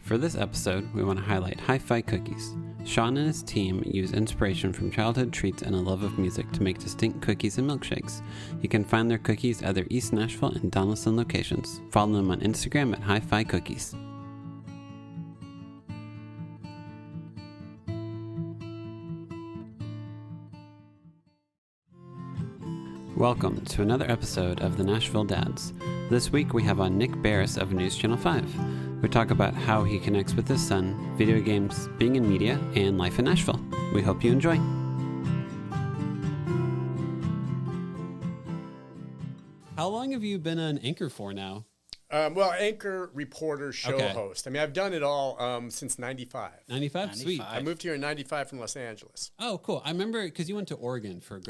For this episode, we want to highlight Hi-Fi Cookies. Sean and his team use inspiration from childhood treats and a love of music to make distinct cookies and milkshakes. You can find their cookies at their East Nashville and Donaldson locations. Follow them on Instagram at Hi-Fi Cookies. Welcome to another episode of the Nashville Dads. This week we have on Nick Beres of Newschannel 5. We talk about how he connects with his son, video games, being in media, and life in Nashville. We hope you enjoy. How long have you been an anchor for now? Anchor, reporter, show host. I mean, I've done it all since 95. 95? Sweet. I moved here in 95 from Los Angeles. Oh, cool. I remember because you went to Oregon for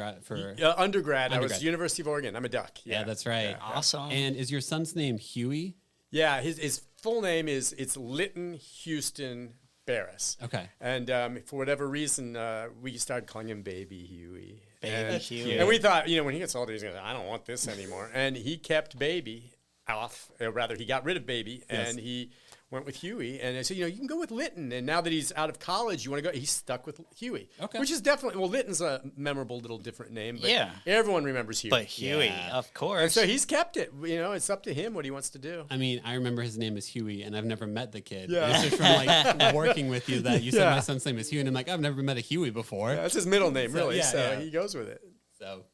undergrad. I was University of Oregon. I'm a Duck. Yeah, that's right. Yeah. Awesome. And is your son's name Huey? Yeah, his full name is Lytton Houston Beres. Okay. And for whatever reason, we started calling him Baby Huey. Huey. And we thought, when he gets older, he's going to I don't want this anymore. And he kept Baby off, he got rid of Baby, and he went with Huey. And I said, you can go with Lytton. And now that he's out of college, you want to go? He's stuck with Huey, which is definitely Lytton's a memorable little different name, but everyone remembers Huey. But Huey, of course. And so he's kept it. It's up to him what he wants to do. I mean, I remember his name is Huey, and I've never met the kid. Yeah. It's just from working with you that you said my son's name is Huey, and I'm like, I've never met a Huey before. Yeah, that's his middle name, really. So he goes with it. So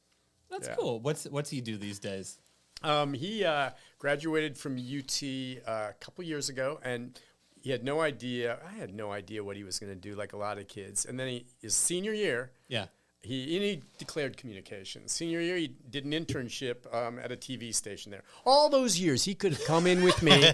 that's cool. What's he do these days? He graduated from UT a couple years ago, and he had no idea. I had no idea what he was going to do, like a lot of kids. And then his senior year, he declared communications. Senior year, he did an internship at a TV station there. All those years, he could have come in with me,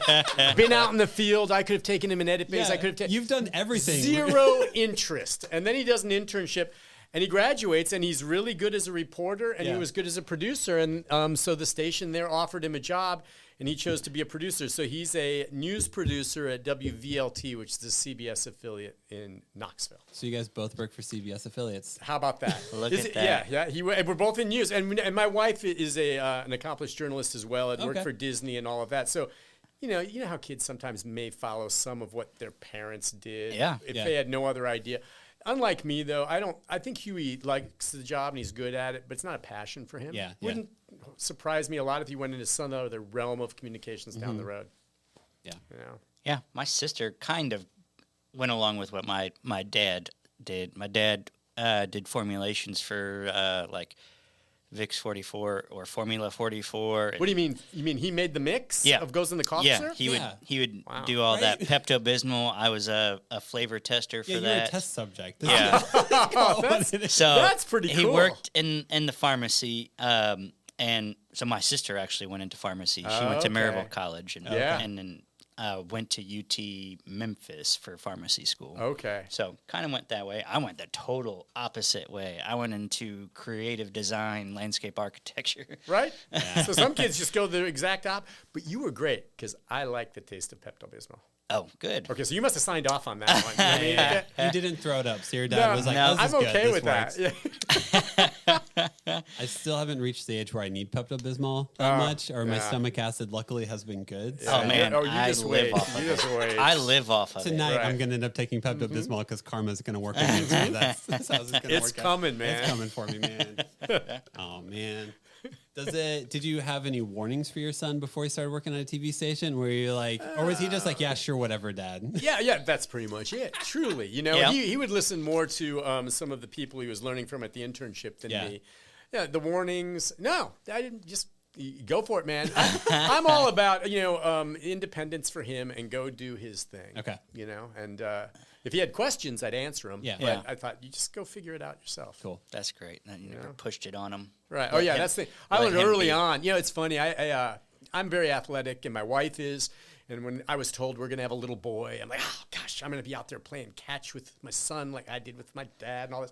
been out in the field. I could have taken him in edit base. I could have You've done everything. Zero interest. And then he does an internship. And he graduates, and he's really good as a reporter, and he was good as a producer. And so the station there offered him a job, and he chose to be a producer. So he's a news producer at WVLT, which is the CBS affiliate in Knoxville. So you guys both work for CBS affiliates. How about that? Look at that. Yeah. We're both in news. And my wife is an accomplished journalist as well. Had worked for Disney and all of that. So you know how kids sometimes may follow some of what their parents did if they had no other idea. Unlike me, though, I think Huey likes the job and he's good at it, but it's not a passion for him. Wouldn't surprise me a lot if he went into some other realm of communications down the road. Yeah. Yeah, my sister kind of went along with what my dad did. My dad did formulations for Vicks 44 or Formula 44. What do you mean? You mean he made the mix of goes in the cough syrup? He would do all that. Pepto-Bismol. I was a flavor tester for that. You're a test subject. So that's pretty cool. He worked in the pharmacy, and so my sister actually went into pharmacy. She went to Maryville College and then went to UT Memphis for pharmacy school. Okay. So kind of went that way. I went the total opposite way. I went into creative design, landscape architecture. Right? Yeah. So some kids just go the exact opposite. But you were great because I like the taste of Pepto-Bismol. Oh, good. Okay, so you must have signed off on that one. You didn't throw it up, so your dad was like, "No, I'm okay with that." I still haven't reached the age where I need Pepto-Bismol that much, or my stomach acid luckily has been good. So. Oh man, I live off of it. I live off of it. Tonight I'm going to end up taking Pepto-Bismol because karma's going to work on me. So that's how it's going to work. It's coming, man. It's coming for me, man. Oh man. Did you have any warnings for your son before he started working at a TV station? Where you're like, or was he just like, yeah, sure, whatever, Dad? Yeah, that's pretty much it. Truly, he would listen more to some of the people he was learning from at the internship than me. Yeah, the warnings. No, I didn't. Just go for it, man. I'm all about independence for him and go do his thing. Okay, and. If he had questions, I'd answer them. But I thought, you just go figure it out yourself. Cool. That's great. And you never pushed it on him. Right. That's the thing. I learned early on. It's funny. I'm very athletic, and my wife is. And when I was told we're going to have a little boy, I'm like, oh, gosh, I'm going to be out there playing catch with my son like I did with my dad and all this.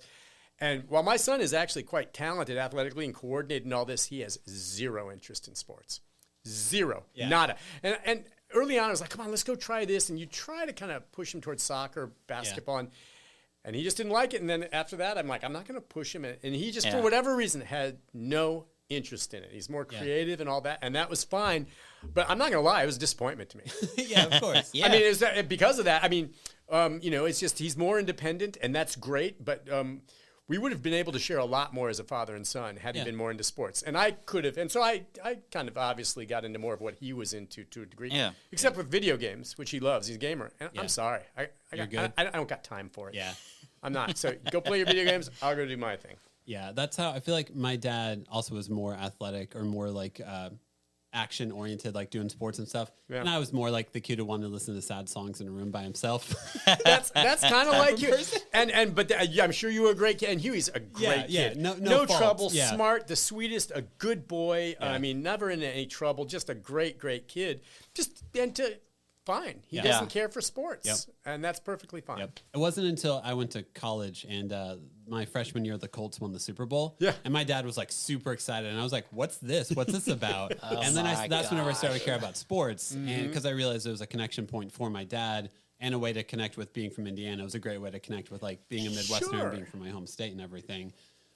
And while my son is actually quite talented athletically and coordinated and all this, he has zero interest in sports. Zero. Yeah. Nada. And early on, I was like, come on, let's go try this. And you try to kind of push him towards soccer, basketball, and he just didn't like it. And then after that, I'm like, I'm not going to push him. And he just, for whatever reason, had no interest in it. He's more creative and all that, and that was fine. But I'm not gonna lie, it was a disappointment to me. Yeah, of course. Yeah. I mean, is that because of that? I mean, it's just he's more independent, and that's great. But we would have been able to share a lot more as a father and son had he been more into sports. And I could have, and so I kind of obviously got into more of what he was into to a degree. Yeah. Except with video games, which he loves. He's a gamer. And I'm sorry. I don't got time for it. Yeah. I'm not. So go play your video games. I'll go do my thing. Yeah, that's how I feel like my dad also was more athletic or more like action oriented, like doing sports and stuff. Yeah. And I was more like the kid who wanted to listen to sad songs in a room by himself. That's kind of like you. But I'm sure you were a great kid. And Huey's a great kid. No trouble, smart, the sweetest, a good boy. Yeah. I mean, never in any trouble. Just a great kid. Fine. He doesn't care for sports, and that's perfectly fine. Yep. It wasn't until I went to college and my freshman year, the Colts won the Super Bowl. Yeah. And my dad was like super excited, and I was like, "What's this? What's this about?" And then that's whenever I started to care about sports, and because I realized it was a connection point for my dad and a way to connect with being from Indiana. It was a great way to connect with like being a Midwesterner and being from my home state and everything.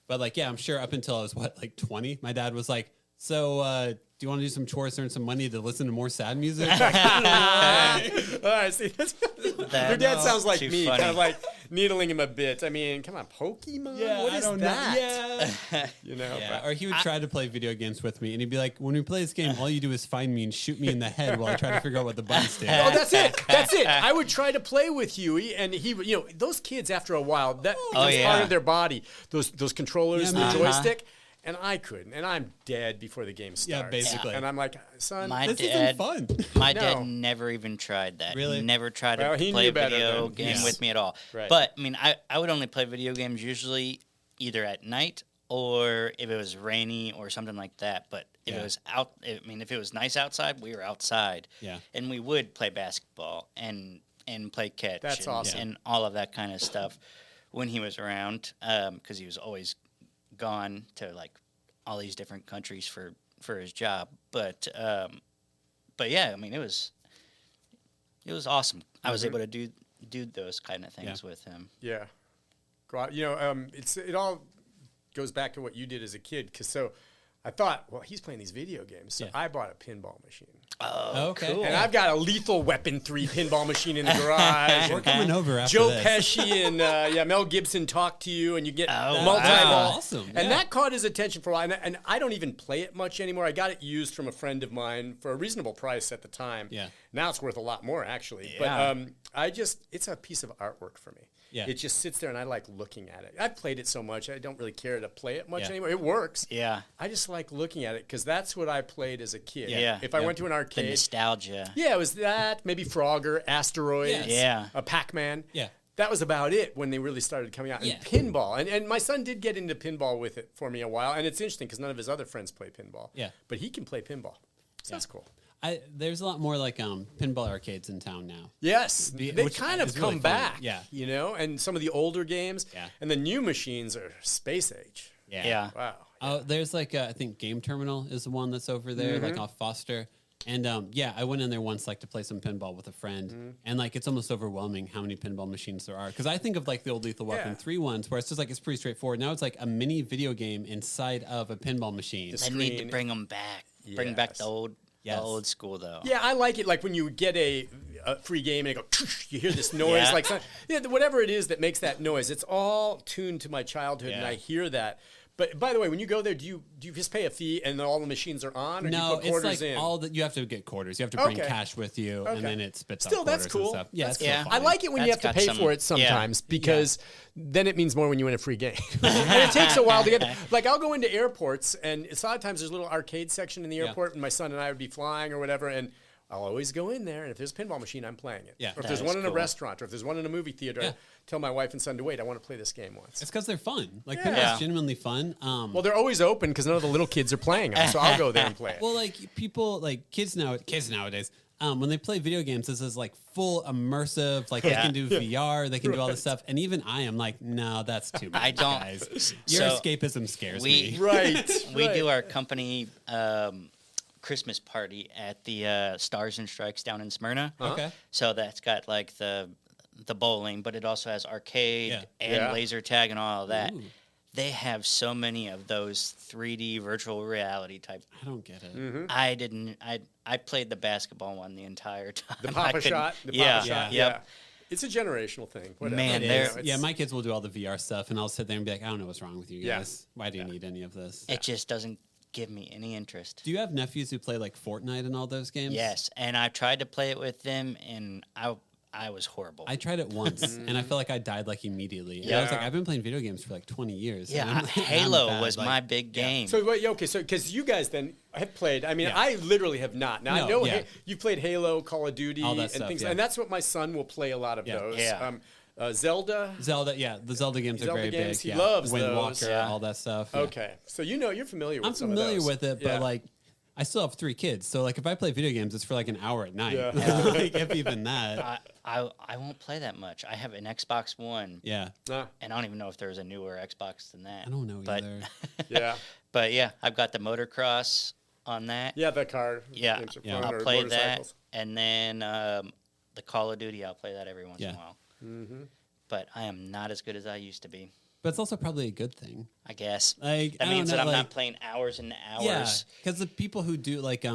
But like, yeah, I'm sure up until I was 20, my dad was like, "So, do you want to do some chores, earn some money to listen to more sad music?" All right, see, your dad sounds like me, funny. Kind of like needling him a bit. I mean, come on, Pokemon? Yeah, what is that? Yeah. Or he would try to play video games with me, and he'd be like, "When we play this game, all you do is find me and shoot me in the head while I try to figure out what the buttons do." Oh, that's it. I would try to play with Huey, and he, those kids after a while, that becomes part of their body. Those controllers, the joystick. And I couldn't, and I'm dead before the game starts. Yeah, basically. And I'm like, son, this isn't fun. My dad never even tried that. Really? He never tried to play a video game with me at all. Right. But, I mean, I would only play video games usually either at night or if it was rainy or something like that. But if it was if it was nice outside, we were outside. Yeah. And we would play basketball and play catch. That's awesome. And all of that kind of stuff when he was around, because he was always gone to like all these different countries for his job, but yeah, I mean it was awesome. I was able to do those kind of things with him. Yeah, it all goes back to what you did as a kid. So I thought, well, he's playing these video games, so I bought a pinball machine. Oh, okay. Cool. And I've got a Lethal Weapon 3 pinball machine in the garage. We're coming over after Joe this. Pesci and Mel Gibson talk to you, and you get multi-ball. Awesome. And that caught his attention for a while. And I don't even play it much anymore. I got it used from a friend of mine for a reasonable price at the time. Yeah. Now it's worth a lot more, actually. Yeah. But it's a piece of artwork for me. Yeah. It just sits there, and I like looking at it. I've played it so much, I don't really care to play it much anymore. It works. Yeah. I just like looking at it because that's what I played as a kid. Yeah. If I went to an The arcade. nostalgia. Yeah, it was that. Maybe Frogger, Asteroids. Yes. Yeah. A Pac-Man. Yeah. That was about it when they really started coming out. And pinball. And my son did get into pinball with it for me a while. And it's interesting because none of his other friends play pinball. Yeah. But he can play pinball. So that's cool. There's a lot more like pinball arcades in town now. Yes, they kind of come really back. Yeah, and some of the older games. Yeah. And the new machines are space age. Yeah. Wow. Oh, there's like I think Game Terminal is the one that's over there, like off Foster. And I went in there once like to play some pinball with a friend, and like it's almost overwhelming how many pinball machines there are. Because I think of like the old Lethal Weapon 3 ones, where it's just like it's pretty straightforward. Now it's like a mini video game inside of a pinball machine. They need to bring them back. Bring back the old school though. Yeah, I like it. Like when you get a free game and you hear this noise, whatever it is that makes that noise. It's all tuned to my childhood, and I hear that. But by the way, when you go there, do you just pay a fee and then all the machines are on, or do you put quarters it's like in? all that you have to get quarters. You have to bring cash with you, and then it spits out quarters. That's cool. And stuff. Yeah, that's I like it when you have to pay for it sometimes because then it means more when you win a free game. And it takes a while to get. Like I'll go into airports, and a lot of times there's a little arcade section in the airport, and my son and I would be flying or whatever, and I'll always go in there, and if there's a pinball machine, I'm playing it. Yeah. Or if there's one in a restaurant, or if there's one in a movie theater, I tell my wife and son to wait. I want to play this game once. It's because they're fun. Like pinball's genuinely fun. Well, they're always open because none of the little kids are playing them, so I'll go there and play it. Well, like people, like kids nowadays, when they play video games, this is like full immersive. Like they can do VR, they can do all this stuff, and even I am like, no, that's too much. I don't. Guys. Your escapism scares me. Right. We do our company Christmas party at the Stars and Strikes down in Smyrna. Okay. So that's got like the bowling, but it also has arcade and laser tag and all of that. Ooh. They have so many of those 3D virtual reality type. I don't get it. Mm-hmm. I didn't. I played the basketball one the entire time. The Papa Shot. Yeah. It's a generational thing. Whatever. Man, my kids will do all the VR stuff, and I'll sit there and be like, I don't know what's wrong with you guys. Why do you need any of this? It just doesn't give me any interest. Do you have nephews who play like Fortnite and all those games? Yes, and I tried to play it with them, and I was horrible. I tried it once, and I felt like I died like immediately. And I was like, I've been playing video games for like 20 years. Yeah, Halo was my big game. So wait, okay, so because you guys then have played. I mean, I literally have not. Now I know you've played Halo, Call of Duty, all that and stuff, things, and that's what my son will play a lot of those. Yeah. Zelda, the Zelda games are very big. He loves Wind those. Walker, all that stuff. Yeah. Okay, so you're familiar with. I'm familiar with it, but like. I still have 3 kids, so like if I play video games, it's for like an hour at night. Yeah. Like, if even that. I won't play that much. I have an Xbox One. Yeah. And I don't even know if there's a newer Xbox than that. I don't know either. Yeah. But yeah, I've got the motocross on that. Yeah, the car. Yeah. I'll play that, and then the Call of Duty. I'll play that every once in a while. Mm-hmm. But I am not as good as I used to be. But it's also probably a good thing. I guess. Like, that means that I'm not playing hours and hours. Yeah, because the people who do like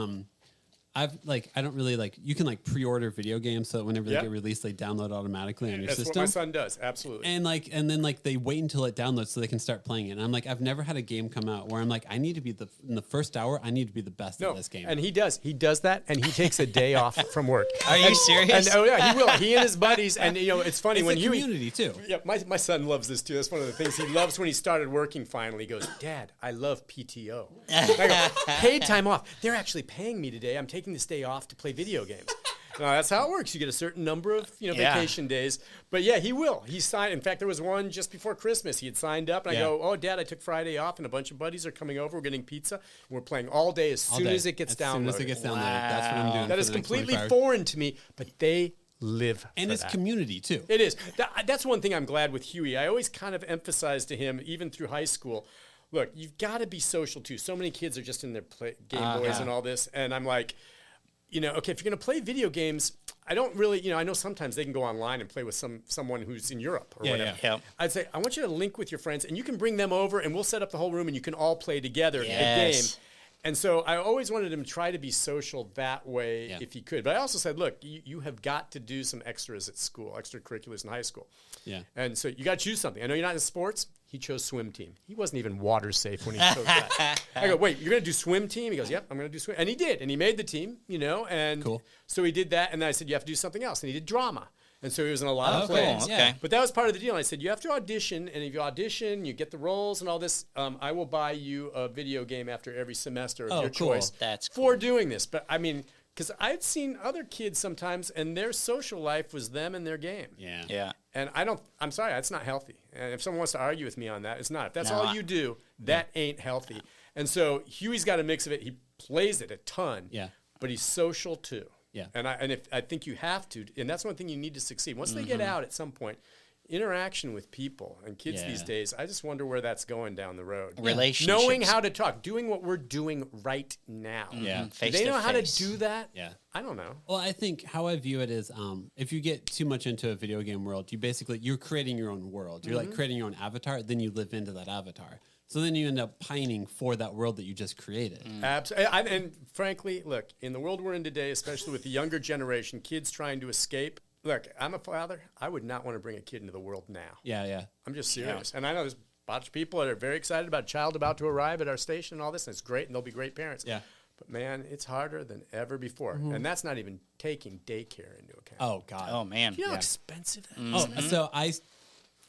I don't really like. You can like pre-order video games, so that whenever they get released, they download automatically on your system. That's what my son does, absolutely. And then they wait until it downloads so they can start playing it. And I'm like, I've never had a game come out where I'm like, I need to be in the first hour, I need to be the best at this game. And he does that, and he takes a day off from work. Are you serious? And, oh yeah, he will. He and his buddies, and it's funny it's when a community too. Yeah, my son loves this too. That's one of the things he loves when he started working. Finally, he goes, Dad, I love PTO. I go, paid time off. They're actually paying me today. I'm taking this day off to play video games. That's how it works. You get a certain number of vacation days. But yeah, he will. He signed. In fact, there was one just before Christmas. He had signed up, and I go, "Oh, Dad, I took Friday off, and a bunch of buddies are coming over. We're getting pizza, and we're playing all day as soon as it gets downloaded. As soon as it gets downloaded, that's what I'm doing. That is completely foreign to me, but they live and it's community too. It is. That's one thing I'm glad with Huey. I always kind of emphasize to him, even through high school. Look, you've got to be social too. So many kids are just in their Game Boys and all this, and I'm like. Okay, if you're going to play video games, I don't really, I know sometimes they can go online and play with someone who's in Europe or whatever. Yeah. I'd say, I want you to link with your friends, and you can bring them over, and we'll set up the whole room, and you can all play together a game. And so I always wanted him to try to be social that way if he could. But I also said, look, you have got to do some extras at school, extracurriculars in high school. Yeah. And so you got to choose something. I know you're not in sports. He chose swim team. He wasn't even water safe when he chose that. I go, wait, you're going to do swim team? He goes, yep, I'm going to do swim. And he did. And he made the team, and cool. So he did that. And then I said, you have to do something else. And he did drama. And so he was in a lot of plays. Cool. Okay. But that was part of the deal. And I said, you have to audition. And if you audition, you get the roles and all this, I will buy you a video game after every semester of your choice That's for doing this. But I mean, because I've seen other kids sometimes, and their social life was them and their game. Yeah. And I'm sorry, that's not healthy. And if someone wants to argue with me on that, it's not. If that's all you do, that ain't healthy. And so Huey's got a mix of it. He plays it a ton. Yeah. But he's social too. Yeah. And I think you have to, and that's one thing you need to succeed. Once they get out at some point, interaction with people and kids these days, I just wonder where that's going down the road. Relationships. Knowing how to talk, doing what we're doing right now. Yeah. Do they know how to do that? Yeah. I don't know. Well, I think how I view it is if you get too much into a video game world, you're creating your own world. You're like creating your own avatar, then you live into that avatar. So then you end up pining for that world that you just created. Absolutely. And frankly, look, in the world we're in today, especially with the younger generation, kids trying to escape, look, I'm a father. I would not want to bring a kid into the world now. Yeah. I'm just serious. And I know there's a bunch of people that are very excited about a child about to arrive at our station and all this, and it's great, and they'll be great parents. Yeah. But, man, it's harder than ever before. And that's not even taking daycare into account. Oh, God. Oh, man. You know how expensive that is? Oh, so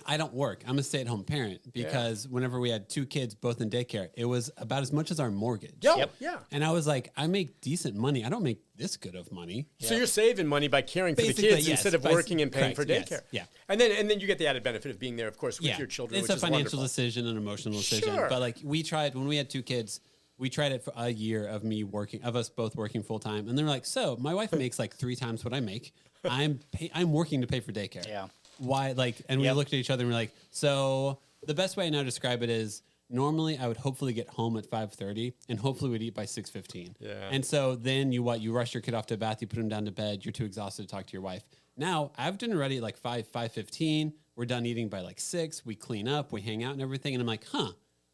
I don't work. I'm a stay-at-home parent because whenever we had 2 kids, both in daycare, it was about as much as our mortgage. Yeah. And I was like, I make decent money. I don't make this good of money. So you're saving money by caring for Basically, the kids instead of working and paying for daycare. Yes. Yeah. And then you get the added benefit of being there, of course, with your children. It's which a financial wonderful. decision, an emotional decision. Sure. But like we tried when we had 2 kids. We tried it for a year of us both working full time, and they're like, "So my wife makes like 3 times what I make. I'm working to pay for daycare. Yeah. Why? Like, and we looked at each other and we're like, so the best way I now describe it is normally I would hopefully get home at 5:30, and hopefully we'd eat by 6:15. Yeah. And so then you rush your kid off to bath, you put him down to bed, you're too exhausted to talk to your wife. Now I have dinner ready at like 5:15. we're done eating by like 6. We clean up, we hang out and everything. And I'm like,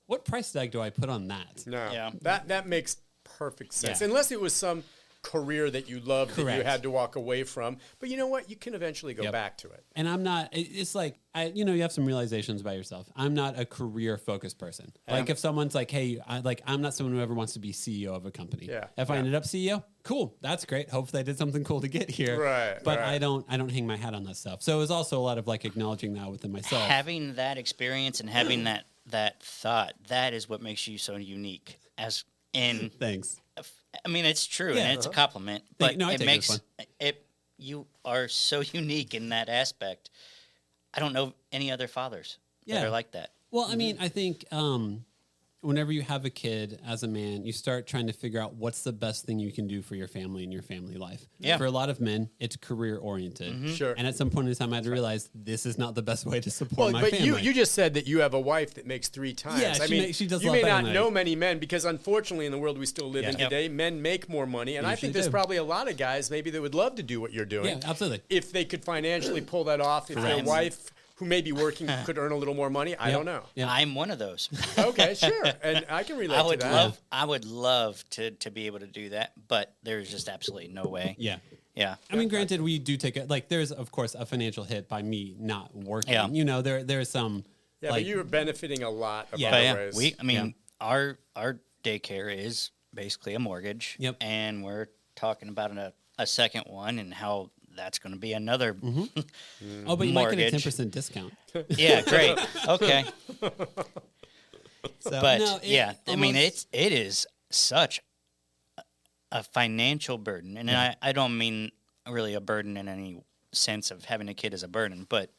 what price tag do I put on that? No, that makes perfect sense. Unless it was some career that you loved that you had to walk away from. But you know what? You can eventually go back to it. And I'm not, it's like, you have some realizations about yourself. I'm not a career focused person. Like if someone's like, hey, I'm not someone who ever wants to be CEO of a company. Yeah. If I ended up CEO, cool. That's great. Hopefully I did something cool to get here. Right. But I don't hang my hat on that stuff. So it was also a lot of like acknowledging that within myself. Having that experience and having that thought, that is what makes you so unique Thanks. I mean, it's true, and it's a compliment, but it makes it. You are so unique in that aspect. I don't know any other fathers that are like that. Well, I mean, I think whenever you have a kid as a man, you start trying to figure out what's the best thing you can do for your family and your family life. Yeah. For a lot of men, it's career oriented. Mm-hmm. Sure. And at some point in time, I had to realize this is not the best way to support my family. But you just said that you have a wife that makes 3 times. Yeah, she does. You may not know many men because unfortunately in the world we still live in today, men make more money. And I think there's probably a lot of guys maybe that would love to do what you're doing. Yeah, absolutely. If they could financially pull that off, if their wife who may be working could earn a little more money. I don't know. Yeah. I'm one of those. Okay, sure. And I can relate to that. I would love to be able to do that, but there's just absolutely no way. Yeah. Yeah. I mean, granted, we do take there's, of course, a financial hit by me not working. Yeah. There's some. Yeah, but you're benefiting a lot of other ways. Our daycare is basically a mortgage. Yep. And we're talking about a second one and how that's going to be another Oh, but you might get a 10% discount. Yeah, great. Okay. But I mean, it is such a financial burden. And I don't mean really a burden in any sense of having a kid as a burden, but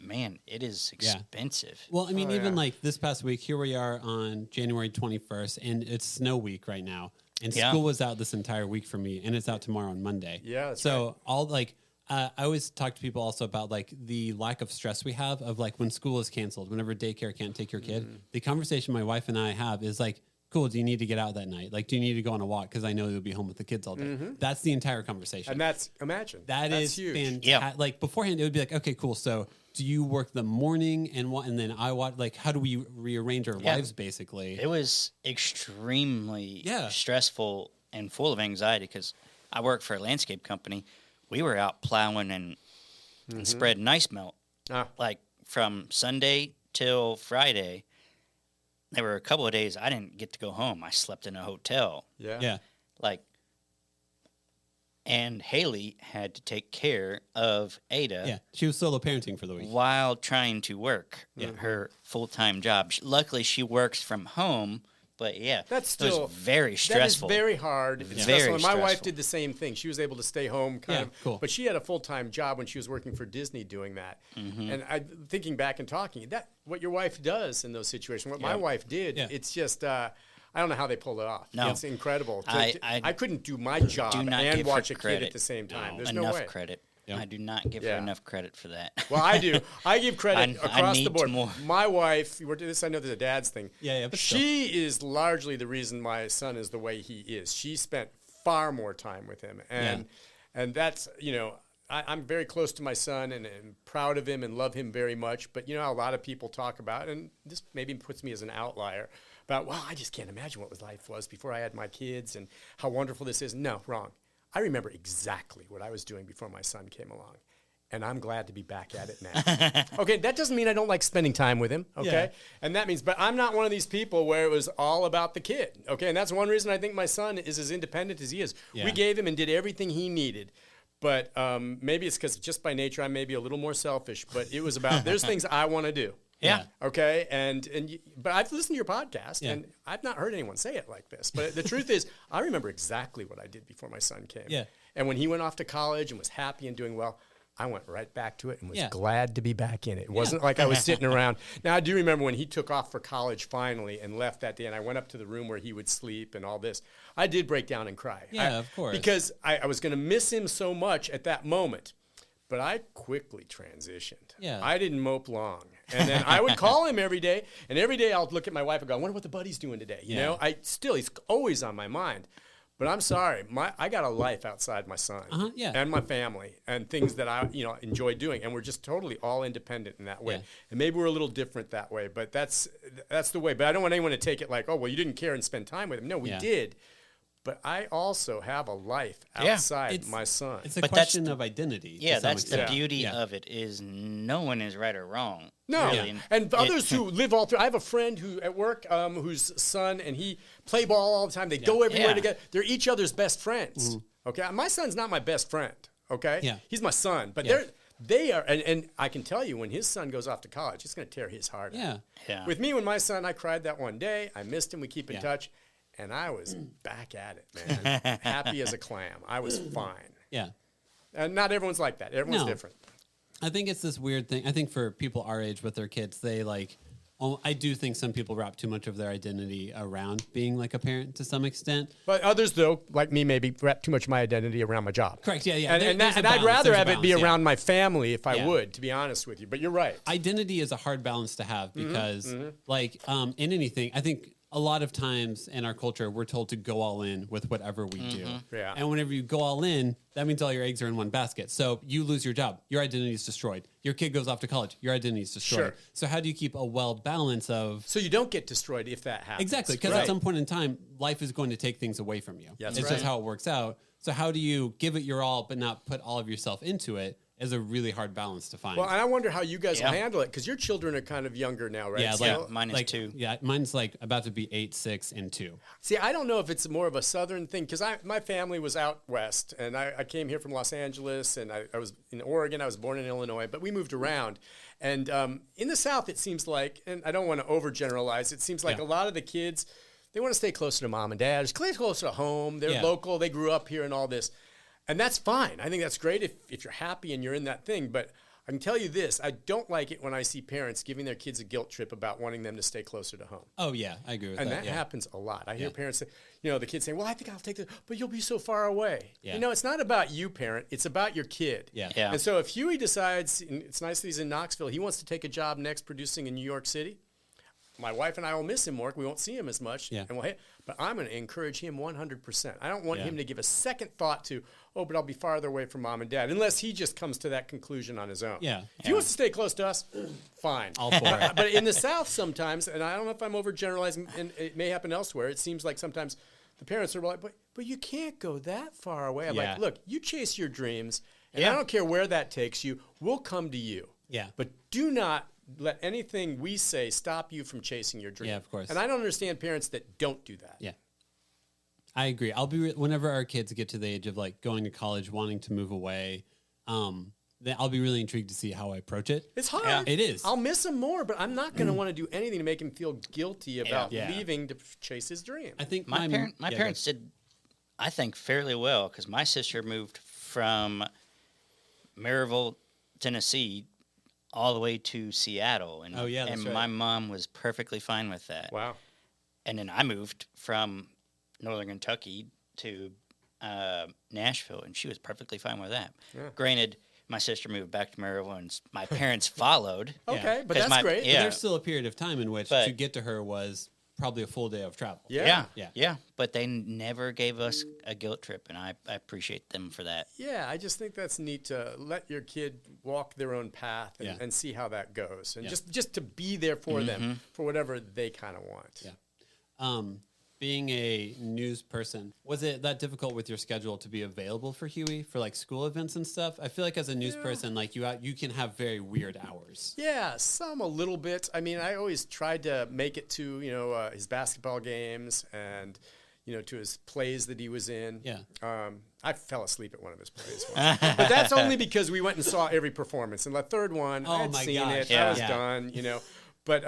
man, it is expensive. Well, I mean, even like this past week, here we are on January 21st, and it's snow week right now. And school was out this entire week for me, and it's out tomorrow on Monday. Yeah. That's so I always talk to people also about like the lack of stress we have of like when school is canceled, whenever daycare can't take your kid. The conversation my wife and I have is like, cool, do you need to get out that night? Like, do you need to go on a walk? Because I know you'll be home with the kids all day. That's the entire conversation. And that's that's huge. Fantastic. Yeah. Like beforehand, it would be like, okay, cool. So do you work the morning and then I watch, like, how do we rearrange our lives basically? It was extremely stressful and full of anxiety because I work for a landscape company. We were out plowing and spreading ice melt. Like from Sunday till Friday. There were a couple of days I didn't get to go home. I slept in a hotel. Yeah. And Haley had to take care of Ada. Yeah, she was solo parenting for the week. While trying to work her full-time job. Luckily, she works from home, but that's still it was very stressful. That is very hard. It's very stressful. And my wife stressful. did the same thing. She was able to stay home cool. But she had a full-time job when she was working for Disney doing that. And thinking back and talking, what your wife does in those situations, what my wife did, it's just... I don't know how they pulled it off. No. It's incredible. I couldn't do my job and watch a kid at the same time. There's no way. Enough credit. Yep. I do not give her enough credit for that. Well, I do. I give credit across the board. My wife, I know there's a dad's thing. But she is largely the reason my son is the way he is. She spent far more time with him. And that's, I'm very close to my son and proud of him and love him very much. But, a lot of people talk about, and this maybe puts me as an outlier, about, I just can't imagine what life was before I had my kids and how wonderful this is. No, wrong. I remember exactly what I was doing before my son came along, and I'm glad to be back at it now. Okay, that doesn't mean I don't like spending time with him, okay? And that means, but I'm not one of these people where it was all about the kid, okay? And that's one reason I think my son is as independent as he is. We gave him and did everything he needed. But maybe it's because just by nature I'm maybe a little more selfish, but it was about there's things I want to do. Yeah. Okay. But I've listened to your podcast and I've not heard anyone say it like this. But the truth is, I remember exactly what I did before my son came. Yeah. And when he went off to college and was happy and doing well, I went right back to it and was glad to be back in it. It wasn't like I was sitting around. Now, I do remember when he took off for college finally and left that day, and I went up to the room where he would sleep and all this. I did break down and cry. Yeah, of course. Because I was going to miss him so much at that moment. But I quickly transitioned. Yeah. I didn't mope long. And then I would call him every day. And every day I'll look at my wife and go, I wonder what the buddy's doing today. You know, he's always on my mind. But I'm sorry, I got a life outside my son and my family and things that I enjoy doing, and we're just totally all independent in that way. Yeah. And maybe we're a little different that way, but that's the way. But I don't want anyone to take it like, oh, well, you didn't care and spend time with him. No, we did. But I also have a life outside my son. It's a question of identity. Yeah, that's the beauty of it is no one is right or wrong. No, really. And others who live all through. I have a friend who at work whose son, and he play ball all the time. They go everywhere together. They're each other's best friends. Mm-hmm. Okay, my son's not my best friend. Okay, he's my son, but they are, and I can tell you when his son goes off to college, it's going to tear his heart out. Yeah. With me, when my son, I cried that one day. I missed him. We keep in touch. And I was back at it, man. Happy as a clam. I was fine. Yeah. And not everyone's like that. Everyone's different. I think it's this weird thing. I think for people our age with their kids, they I do think some people wrap too much of their identity around being like a parent to some extent. But others, though, like me, maybe wrap too much of my identity around my job. Correct, yeah. And I'd rather have it be around my family if I would, to be honest with you. But you're right. Identity is a hard balance to have because, in anything, I think a lot of times in our culture, we're told to go all in with whatever we do. Yeah. And whenever you go all in, that means all your eggs are in one basket. So you lose your job. Your identity is destroyed. Your kid goes off to college. Your identity is destroyed. Sure. So how do you keep a well balance of... So you don't get destroyed if that happens. Exactly. Because at some point in time, life is going to take things away from you. It's just how it works out. So how do you give it your all but not put all of yourself into it? Is a really hard balance to find. Well, and I wonder how you guys will handle it because your children are kind of younger now, right? Yeah, mine is 2. Yeah, mine's about to be 8, 6, and 2. See, I don't know if it's more of a Southern thing because my family was out west, and I came here from Los Angeles, and I was in Oregon. I was born in Illinois, but we moved around. And in the South, it seems like, and I don't want to overgeneralize, it seems like a lot of the kids, they want to stay closer to mom and dad, stay closer to home. They're local. They grew up here and all this. And that's fine. I think that's great if you're happy and you're in that thing. But I can tell you this, I don't like it when I see parents giving their kids a guilt trip about wanting them to stay closer to home. Oh, yeah, I agree with that. And that happens a lot. I hear parents say, the kids saying, well, I think I'll take this, but you'll be so far away. Yeah. It's not about you, parent. It's about your kid. Yeah. And so if Huey decides, and it's nice that he's in Knoxville, he wants to take a job next producing in New York City, my wife and I will miss him more. We won't see him as much. Yeah. But I'm going to encourage him 100%. I don't want him to give a second thought to, but I'll be farther away from mom and dad, unless he just comes to that conclusion on his own. Yeah. If he wants to stay close to us, fine. All for it. But in the South sometimes, and I don't know if I'm overgeneralizing, and it may happen elsewhere, it seems like sometimes the parents are like, but you can't go that far away. I'm like, look, you chase your dreams, and I don't care where that takes you. We'll come to you. Yeah. But do not let anything we say stop you from chasing your dream. Yeah, of course. And I don't understand parents that don't do that. Yeah. I agree. Whenever our kids get to the age of going to college, wanting to move away, then I'll be really intrigued to see how I approach it. It's hard. Yeah. It is. I'll miss him more, but I'm not going to want to do anything to make him feel guilty about leaving to chase his dream. I think my parents did, I think, fairly well because my sister moved from Maryville, Tennessee, all the way to Seattle. And, my mom was perfectly fine with that. Wow. And then I moved from Northern Kentucky to Nashville, and she was perfectly fine with that. Yeah. Granted, my sister moved back to Maryville, and my parents followed. Okay, but that's great. Yeah. But there's still a period of time in which to get to her was probably a full day of travel. Yeah. But they never gave us a guilt trip, and I appreciate them for that. Yeah, I just think that's neat to let your kid walk their own path and see how that goes, and just to be there for them for whatever they kind of want. Yeah. Being a news person, was it that difficult with your schedule to be available for Huey for school events and stuff? I feel like as a news person, you can have very weird hours. Yeah, some a little bit. I mean, I always tried to make it to his basketball games and to his plays that he was in. Yeah. I fell asleep at one of his plays once. But that's only because we went and saw every performance. And the third one, I had seen it. I was done. But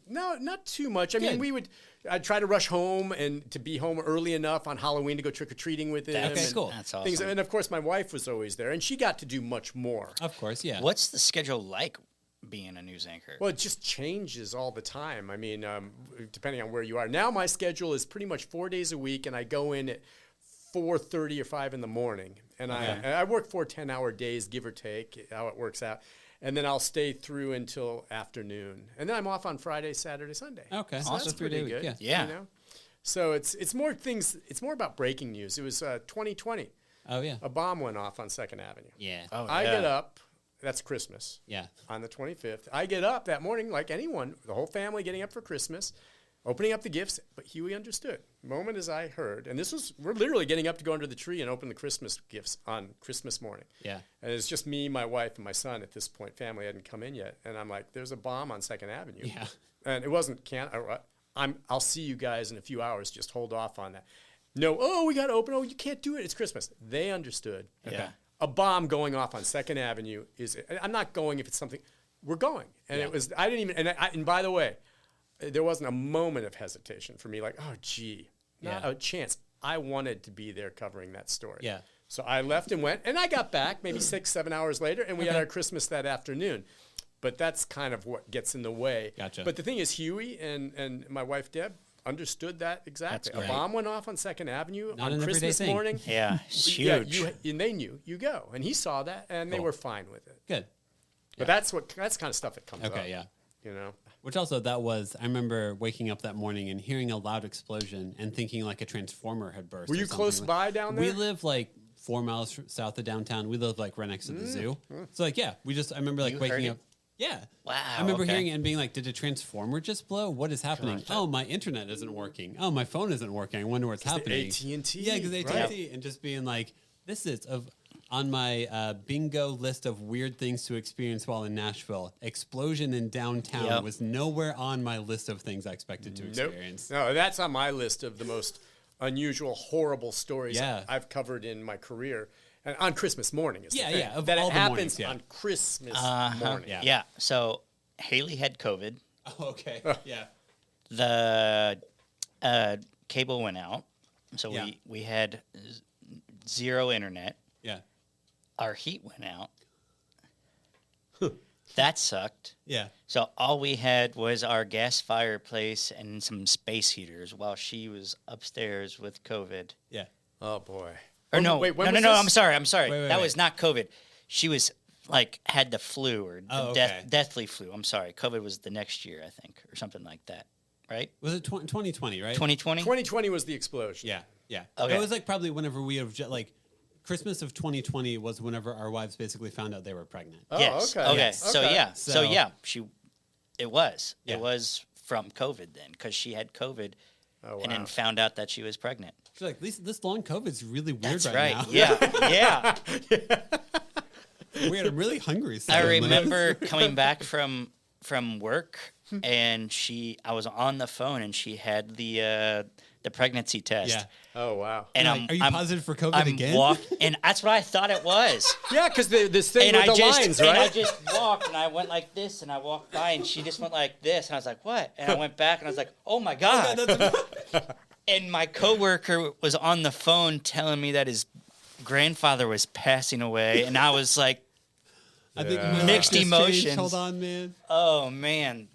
no, not too much. I mean, I'd try to rush home and to be home early enough on Halloween to go trick-or-treating with him. Okay, cool. That's awesome. And, of course, my wife was always there, and she got to do much more. Of course, yeah. What's the schedule like being a news anchor? Well, it just changes all the time. I mean, depending on where you are. Now my schedule is pretty much 4 days a week, and I go in at 4:30 or 5 in the morning. And I work 4 10-hour days, give or take, how it works out. And then I'll stay through until afternoon. And then I'm off on Friday, Saturday, Sunday. Okay. So that's pretty good. Yeah. So it's more things. It's more about breaking news. It was 2020. Oh yeah. A bomb went off on 2nd Avenue. Yeah. Oh, I get up. That's Christmas. Yeah. On the 25th, I get up that morning like anyone, the whole family getting up for Christmas, opening up the gifts. But Huey understood. The moment as I heard, and we're literally getting up to go under the tree and open the Christmas gifts on Christmas morning. Yeah. And it's just me, my wife, and my son at this point. Family hadn't come in yet. And I'm like, there's a bomb on 2nd Avenue. Yeah. And it wasn't, I'll see you guys in a few hours. Just hold off on that. No, we got to open. Oh, you can't do it. It's Christmas. They understood. Yeah. A bomb going off on 2nd Avenue I'm not going if it's something, we're going. And it was, I didn't even, and by the way, there wasn't a moment of hesitation for me, like, oh, gee, not a chance. I wanted to be there covering that story. Yeah. So I left and went, and I got back maybe 6-7 hours later, and we had our Christmas that afternoon. But that's kind of what gets in the way. Gotcha. But the thing is, Huey and my wife, Deb, understood that exactly. A bomb went off on 2nd Avenue Not on Christmas morning. Yeah, it's huge. And they knew, you go. And he saw that, and they were fine with it. Good. But that's kind of stuff that comes up. Okay, yeah. You know? Which also, I remember waking up that morning and hearing a loud explosion and thinking like a transformer had burst. Were you close by down there? We live like 4 miles south of downtown. We live like right next to the zoo. So like, yeah, I remember like waking up. Yeah. Wow. I remember hearing it and being like, did a transformer just blow? What is happening? Gosh, oh, my internet isn't working. Oh, my phone isn't working. I wonder what's happening. AT&T. Yeah, because AT&T. Right. And just being like, this is on my bingo list of weird things to experience while in Nashville. Explosion in downtown was nowhere on my list of things I expected to experience. No, that's on my list of the most unusual, horrible stories I've covered in my career. And on Christmas morning is the thing. Of that all it the happens mornings, on Christmas morning. Yeah. So Haley had COVID. Oh, okay. Yeah. The cable went out. So we had zero internet. Yeah. Our heat went out. That sucked. Yeah. So all we had was our gas fireplace and some space heaters while she was upstairs with COVID. Yeah. Oh, boy. Or no, wait, no, I'm sorry. That was not COVID. She was had the flu or deathly flu. I'm sorry. COVID was the next year, I think, or something like that. Right? Was it 2020, right? 2020? 2020 was the explosion. Yeah. Okay. It was like probably whenever we have Christmas of 2020 was whenever our wives basically found out they were pregnant. Oh, yes. Okay. Yes. So it was. Yeah. It was from COVID then because she had COVID and then found out that she was pregnant. She's like, this long COVID's really weird That's right right. now. Yeah. Weird. I'm really hungry. I remember coming back from work and I was on the phone and she had the pregnancy test. Yeah. Oh, wow. And are you positive for COVID again? And that's what I thought it was. Yeah, because this thing with the lines, right? And I just walked and I went like this and I walked by and she just went like this and I was like, what? And I went back and I was like, oh my God. And my coworker was on the phone telling me that his grandfather was passing away and I was like, I think mixed emotions. Changed. Hold on, man. Oh man,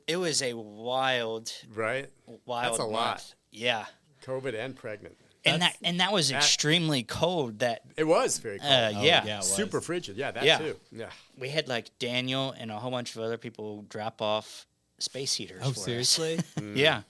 it was a wild That's a month. lot. Yeah. COVID and pregnant. And that was extremely cold. It was very cold. Yeah. Super frigid. Yeah, that too. Yeah. We had like Daniel and a whole bunch of other people drop off space heaters. Oh, for seriously? us. Yeah.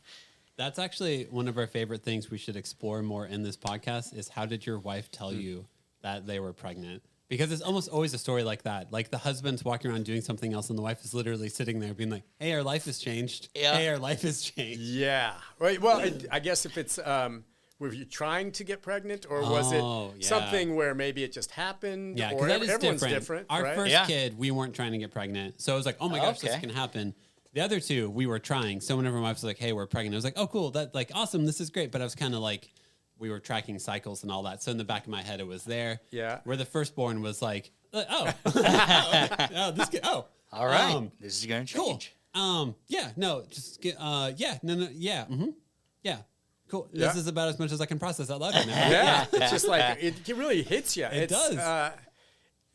That's actually one of our favorite things we should explore more in this podcast is how did your wife tell you that they were pregnant? Because it's almost always a story like that. Like the husband's walking around doing something else and the wife is literally sitting there being like, hey, our life has changed. Yeah. Hey, our life has changed. Yeah. Right. Well, I guess if it's, were you trying to get pregnant or was it something where maybe it just happened? Yeah, or that is everyone's different. Our right? first kid, we weren't trying to get pregnant. So I was like, oh my gosh, this can happen. The other two, we were trying. So whenever my wife was like, hey, we're pregnant, I was like, oh, cool. That's like awesome. This is great. But I was kind of like, we were tracking cycles and all that. So in the back of my head, it was there. Yeah. Where the firstborn was like, all right. This is going to change. Cool. Yeah, cool. Yeah. This is about as much as I can process out loud right now. Yeah. It's just like, it really hits you. It does.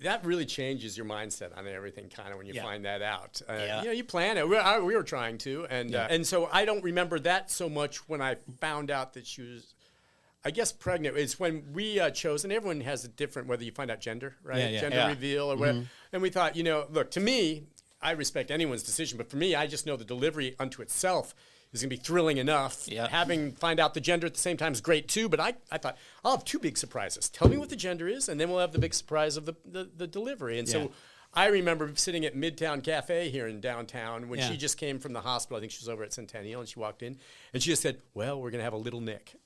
That really changes your mindset on everything kind of when you find that out. Yeah. You know, you plan it. We were trying to. And so I don't remember that so much when I found out that she was, I guess, pregnant. It's when we chose, and everyone has a different, whether you find out gender, right? Gender reveal or whatever. And we thought, look, to me, I respect anyone's decision, but for me, I just know the delivery unto itself is going to be thrilling enough. Yep. Find out the gender at the same time is great too. But I thought I'll have 2 big surprises. Tell me what the gender is, and then we'll have the big surprise of the delivery. And so I remember sitting at Midtown Cafe here in downtown when she just came from the hospital. I think she was over at Centennial, and she walked in, and she just said, "Well, we're going to have a little Nick."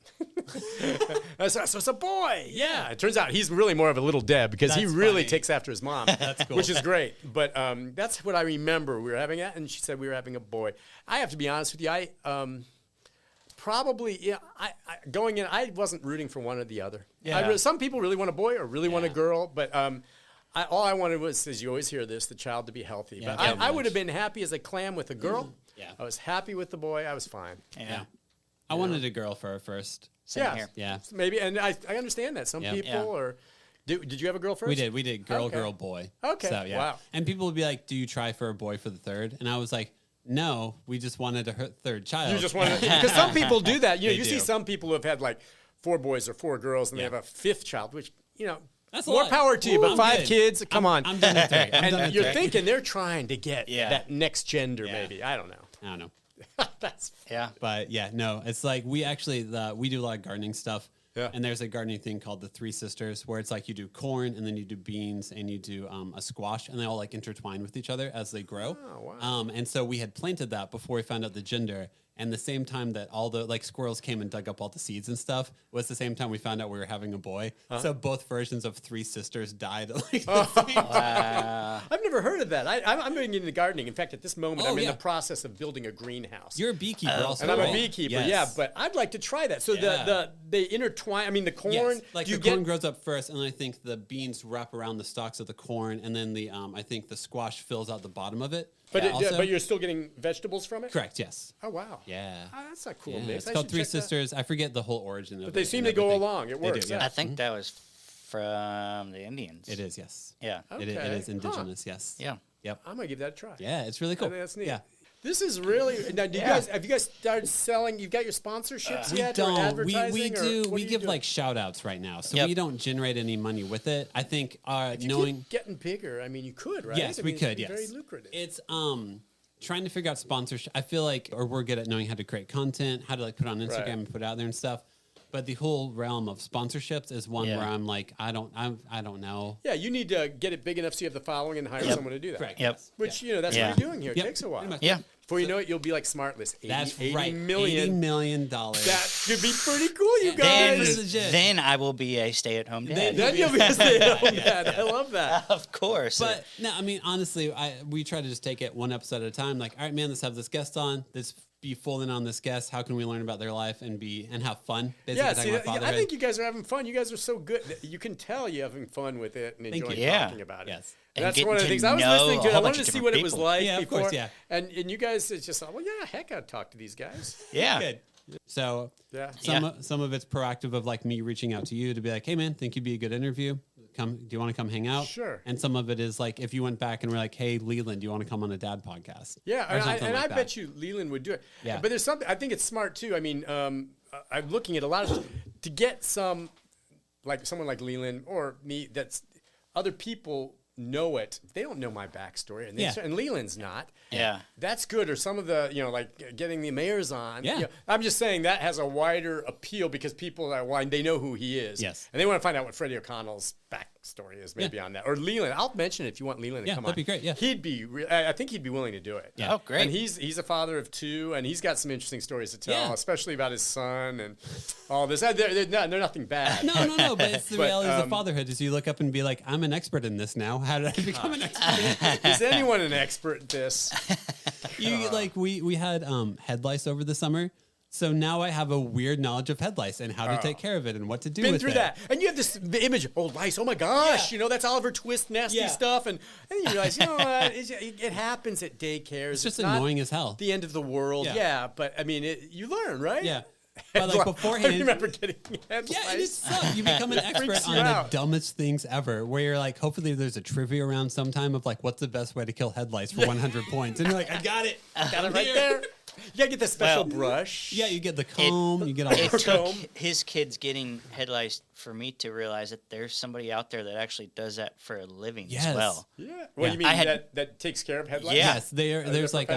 So it's a boy. Yeah. It turns out he's really more of a little Deb because he really takes after his mom. That's cool. Which is great. But that's what I remember. We were having that, and she said we were having a boy. I have to be honest with you. I going in, I wasn't rooting for one or the other. Yeah. Some people really want a boy or really want a girl, but all I wanted was, as you always hear this, the child to be healthy. Yeah, but I would have been happy as a clam with a girl. Yeah. I was happy with the boy. I was fine. Yeah. I wanted a girl for her first. Same here. Yeah. Maybe, and I understand that. Some people or... Did you have a girl first? We did. Girl, girl, boy. Okay. So, yeah. Wow. And people would be like, do you try for a boy for the third? And I was like, no, we just wanted a third child. You just wanted... Because some people do that. You see some people who have had like 4 boys or 4 girls, and they have a 5th child, which, that's more power to you, but 5 kids, come on. I'm done with 3. And you're thinking they're trying to get that next gender, maybe. I don't know. That's But no, it's like we actually we do a lot of gardening stuff. Yeah. And there's a gardening thing called the 3 Sisters, where it's like you do corn and then you do beans and you do a squash, and they all like intertwine with each other as they grow. Oh, wow. And so we had planted that before we found out the gender. And the same time that all the like squirrels came and dug up all the seeds and stuff was the same time we found out we were having a boy. So both versions of 3 Sisters died at like the same time. I've never heard of that. I'm getting into gardening. In fact, at this moment, I'm in the process of building a greenhouse. You're a beekeeper also, and I'm right? a beekeeper, but I'd like to try that. So they intertwine. I mean, the corn. Yes. Like the corn grows up first, and then I think the beans wrap around the stalks of the corn, and then the I think the squash fills out the bottom of it. But you're still getting vegetables from it? Correct, yes. Oh, wow. Yeah. Oh, that's a cool mix. It's called 3 Sisters. I forget the whole origin of it. But they seem to go along. It works. I think that was from the Indians. It is, yes. Yeah. Okay. It is indigenous, yes. Yeah. Yep. I'm going to give that a try. Yeah, it's really cool. I think that's neat. Yeah. This is really now. Have you guys started selling? You've got your sponsorships yet? We don't. Or advertising, we do. We give doing? like shout outs right now, so we don't generate any money with it. I think knowing keep getting bigger. I mean, you could, right? Yes, we could. Yes, very lucrative. It's trying to figure out sponsorship. I feel like, or we're good at knowing how to create content, how to like put on Instagram and put it out there and stuff. But the whole realm of sponsorships is one where I'm like, I don't know. Yeah, you need to get it big enough so you have the following and hire someone to do that. Correct. Yep. Which that's what you're doing here. It takes a while. Yeah. Before you know it, you'll be like Smartless. That's $80 right. million. $80 million. That could be pretty cool, you guys. Then I will be a stay-at-home dad. Then you'll be a stay-at-home dad. I love that. Of course. But no, I mean, honestly, we try to just take it one episode at a time. Like, all right, man, let's have this guest on. Let's be full in on this guest. How can we learn about their life and have fun? Basically, I think you guys are having fun. You guys are so good. You can tell you're having fun with it and enjoying talking about it. Yes. And that's one of the things I was listening to. I wanted to see what it was like before. Of course, And you guys, it's just, heck, I'd talk to these guys. Yeah. Good. So some of it's proactive of like me reaching out to you to be like, hey man, think you'd be a good interview. Do you want to come hang out? Sure. And some of it is like if you went back and were like, hey Leland, do you want to come on a dad podcast? Yeah, I bet you Leland would do it. Yeah. But there's something I think it's smart too. I mean, I'm looking at a lot of to get someone like Leland or me that's other people know it. They don't know my backstory, and Leland's not. Yeah, that's good. Or some of the, like getting the mayors on. Yeah, I'm just saying that has a wider appeal because people they know who he is. Yes, and they want to find out what Freddie O'Connell's backstory is, maybe on that. Or Leland. I'll mention it if you want Leland to come on. That'd be great. Yeah, he'd be. I think he'd be willing to do it. Yeah. Oh, great. And he's a father of 2, and he's got some interesting stories to tell, especially about his son and all this. They're nothing bad. No. But it's the realities of fatherhood. Is you look up and be like, I'm an expert in this now. How did I become an expert? Is anyone an expert at this? We had head lice over the summer. So now I have a weird knowledge of head lice and how to take care of it and what to do with it. Been through that. And you have this image, lice, oh my gosh, that's Oliver Twist nasty stuff. And you realize, what, it happens at daycares. It's just annoying as hell. The end of the world. Yeah, but I mean, you learn, right? Yeah. But like beforehand, I remember getting head lice. And it sucks. You become an expert on the dumbest things ever. Where you're like, hopefully there's a trivia around sometime of like, what's the best way to kill head lice for 100 points? And you're like, I got it. Got it right there. You gotta get the special brush. Yeah, you get the comb. You get all the It took his kids getting head lice for me to realize that there's somebody out there that actually does that for a living as well. Yeah. Well, you mean that takes care of head lice? Yes, there's like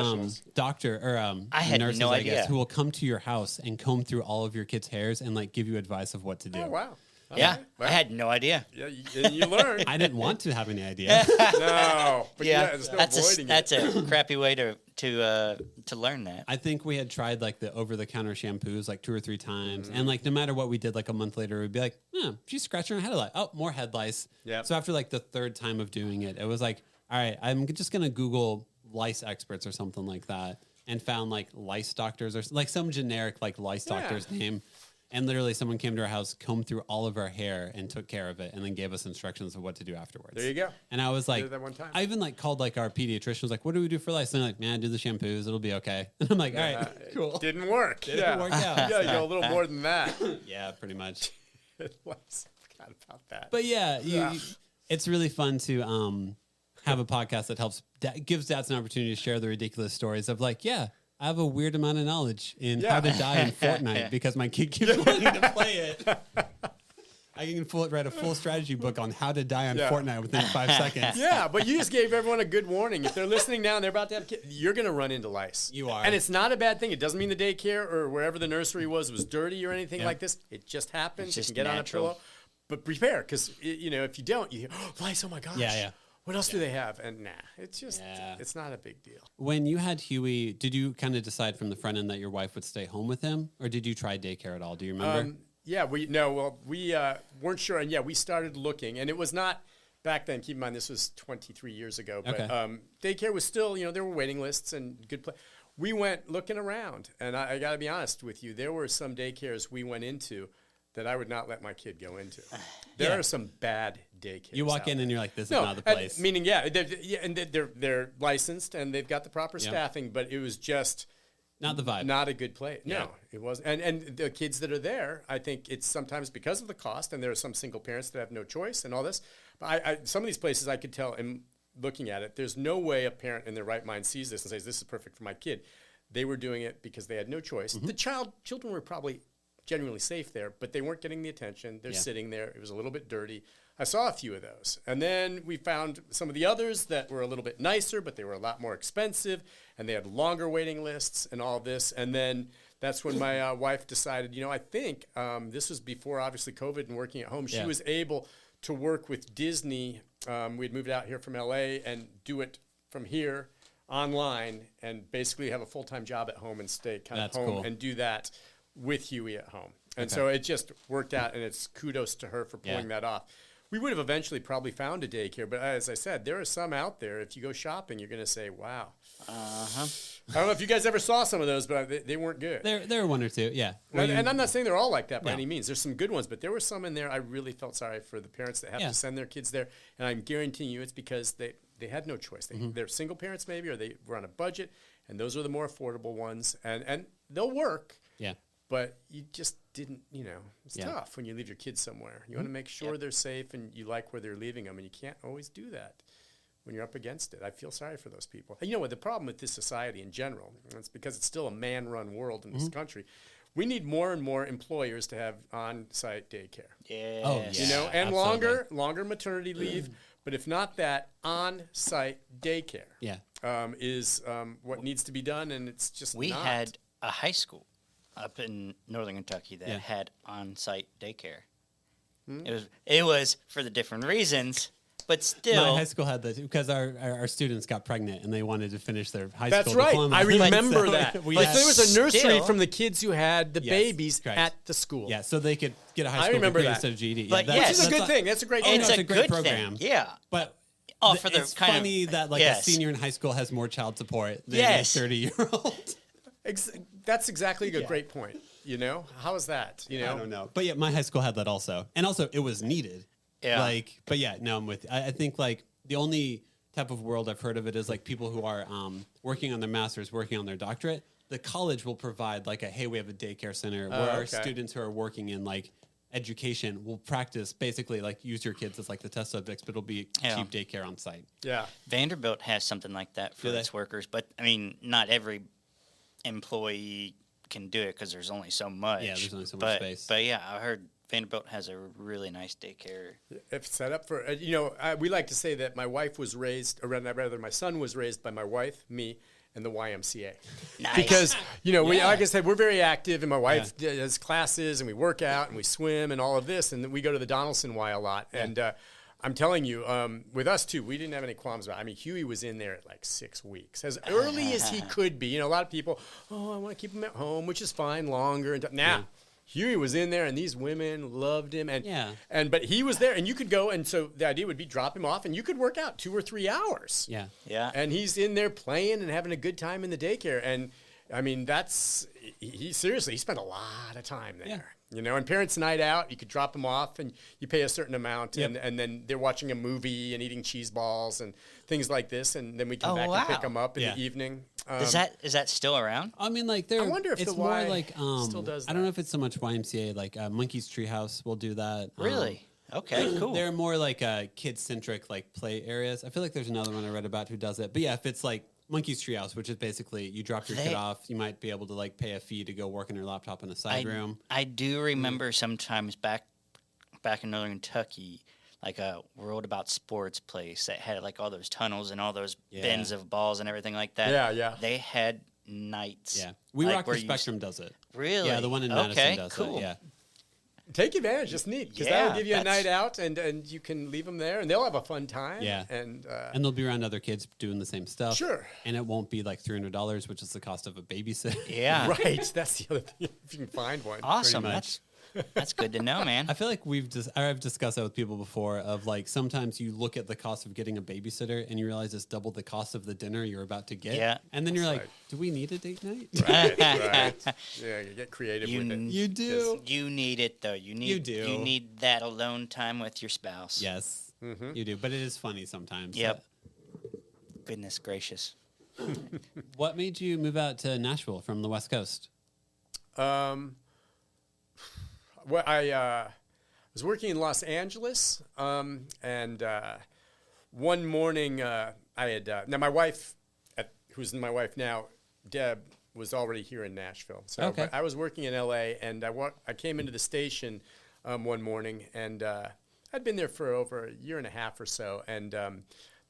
doctor or I had nurses, no I idea. guess, who will come to your house and comb through all of your kids' hairs and like give you advice of what to do. Oh wow. Yeah, I had no idea. Yeah, you learn. I didn't want to have any idea. No, but there's no avoiding it. That's a crappy way to learn that. I think we had tried like the over-the-counter shampoos like 2 or 3 times, and like no matter what we did, like a month later, we'd be like, she's scratching her head lice. Oh, more head lice. Yeah. So after like the 3rd time of doing it, it was like, all right, I'm just gonna Google lice experts or something like that, and found like lice doctors or like some generic like lice doctor's name. And literally someone came to our house, combed through all of our hair and took care of it and then gave us instructions of what to do afterwards. There you go. And I was like, did that one time. I even like called like our pediatrician, was like, what do we do for lice? And they're like, man, do the shampoos. It'll be okay. And I'm like, all right, cool. Didn't work. Didn't work out. Yeah, you go a little more than that. Yeah, pretty much. Forgot about that. But yeah, it's really fun to have a podcast that gives dads an opportunity to share the ridiculous stories of like, I have a weird amount of knowledge in how to die in Fortnite because my kid keeps wanting to play it. I can write a full strategy book on how to die on Fortnite within 5 seconds. Yeah, but you just gave everyone a good warning. If they're listening now and they're about to have a kid, you're going to run into lice. You are. And it's not a bad thing. It doesn't mean the daycare or wherever the nursery was dirty or anything like this. It just happens. It's just you can get natural. on a pillow. But prepare, because, if you don't, you hear, lice, oh my gosh. Yeah. What else do they have? And it's just, it's not a big deal. When you had Huey, did you kind of decide from the front end that your wife would stay home with him? Or did you try daycare at all? Do you remember? We weren't sure. And we started looking. And it was not back then. Keep in mind, this was 23 years ago. But daycare was still, there were waiting lists and good play. We went looking around. And I got to be honest with you, there were some daycares we went into that I would not let my kid go into. There are some bad daycares. You walk in and you're like, this is not the place. Meaning, they're licensed and they've got the proper staffing, but it was just not the vibe. Not a good place. No, it wasn't. And the kids that are there, I think it's sometimes because of the cost, and there are some single parents that have no choice and all this. But some of these places I could tell, and looking at it, there's no way a parent in their right mind sees this and says, this is perfect for my kid. They were doing it because they had no choice. Mm-hmm. The children were probably genuinely safe there, but they weren't getting the attention. They're sitting there. It was a little bit dirty. I saw a few of those. And then we found some of the others that were a little bit nicer, but they were a lot more expensive, and they had longer waiting lists and all this. And then that's when my wife decided, I think this was before, obviously, COVID and working at home. She was able to work with Disney. We had moved out here from L.A. and do it from here online and basically have a full-time job at home and stay kind of home and do that with Huey at home. And so it just worked out, and it's kudos to her for pulling that off. We would have eventually probably found a daycare, but as I said, there are some out there. If you go shopping, you're going to say, wow. I don't know if you guys ever saw some of those, but they weren't good. There were 1 or 2, And I'm not saying they're all like that by any means. There's some good ones, but there were some in there I really felt sorry for the parents that have to send their kids there. And I'm guaranteeing you it's because they had no choice. They're single parents maybe, or they were on a budget, and those are the more affordable ones. And they'll work. Yeah. But you just didn't, it's tough when you leave your kids somewhere. You want to make sure they're safe and you like where they're leaving them, and you can't always do that when you're up against it. I feel sorry for those people. And you know what? The problem with this society in general, it's because it's still a man-run world in this country. We need more and more employers to have on-site daycare. Yeah. Oh, yeah. And longer maternity leave. But if not that, on-site daycare is what needs to be done, and it's just We had a high school up in northern Kentucky that had on-site daycare. It was for the different reasons, but still. My high school had that because our students got pregnant and they wanted to finish their high school diploma. I remember that. There was a nursery from the kids who had the babies at the school. Yeah, so they could get a high school degree instead of GED. But which is a good thing. That's a great thing. It's a great program. Yeah. But for the it's funny that a senior in high school has more child support than a 30-year-old. That's exactly a great point. How is that? I don't know. But my high school had that also. And also it was needed. Yeah. I'm with you. I think the only type of world I've heard of it is people who are working on their master's, working on their doctorate. The college will provide hey, we have a daycare center where our students who are working in education will practice basically use your kids as the test subjects, but it'll be cheap daycare on site. Yeah. Vanderbilt has something like that for its workers, but I mean, not every employee can do it because there's only so much. Yeah, there's only so much space. But yeah, I heard Vanderbilt has a really nice daycare. If set up for, we like to say that my wife was raised, or rather my son was raised by my wife, me, and the YMCA. Nice. Because, we, like I said, we're very active, and my wife does classes, and we work out, and we swim, and all of this, and then we go to the Donaldson Y a lot. Yeah. And I'm telling you, with us, too, we didn't have any qualms about it. I mean, Huey was in there at like 6 weeks, as early as he could be. A lot of people, I want to keep him at home, which is fine, longer. Huey was in there, and these women loved him, but he was there, and you could go, and so the idea would be drop him off, and you could work out 2 or 3 hours. Yeah. And he's in there playing and having a good time in the daycare, and I mean he spent a lot of time there. Yeah. And parents' night out, you could drop them off, and you pay a certain amount, and then they're watching a movie and eating cheese balls and things like this, and then we come back and pick them up in the evening. Is that still around? I mean, like, I wonder if it's the more Y like still does that. I don't know if it's so much YMCA. Like Monkey's Treehouse will do that. Really? Okay, cool. They're more like kid-centric, like play areas. I feel like there's another one I read about who does it. But yeah, if it's like Monkey's Treehouse, which is basically you drop your kid off, you might be able to like pay a fee to go work on your laptop in a side room. I do remember sometimes back in Northern Kentucky, like a World About Sports place that had like all those tunnels and all those bins of balls and everything like that. Yeah. They had nights. Yeah. We Rock the Spectrum does it. Really? Yeah, the one in Madison does it. Yeah. Take advantage. It's neat because that'll give you a night out, and you can leave them there, and they'll have a fun time. Yeah, and they'll be around other kids doing the same stuff. Sure, and it won't be like $300, which is the cost of a babysitter. Yeah, right. That's the other thing. If you can find one, awesome. That's good to know, man. I feel like I've discussed that with people before. Of like sometimes you look at the cost of getting a babysitter and you realize it's double the cost of the dinner you're about to get. Yeah, and then you're like, do we need a date night? Right. Yeah, you get creative with it. You do. You need it though. You need that alone time with your spouse. Yes, you do. But it is funny sometimes. Yep. Goodness gracious. What made you move out to Nashville from the West Coast? Well, I was working in Los Angeles, and one morning I had now my wife, who's my wife now, Deb, was already here in Nashville. So but I was working in L.A., and I came into the station one morning, and I'd been there for over a year and a half or so, and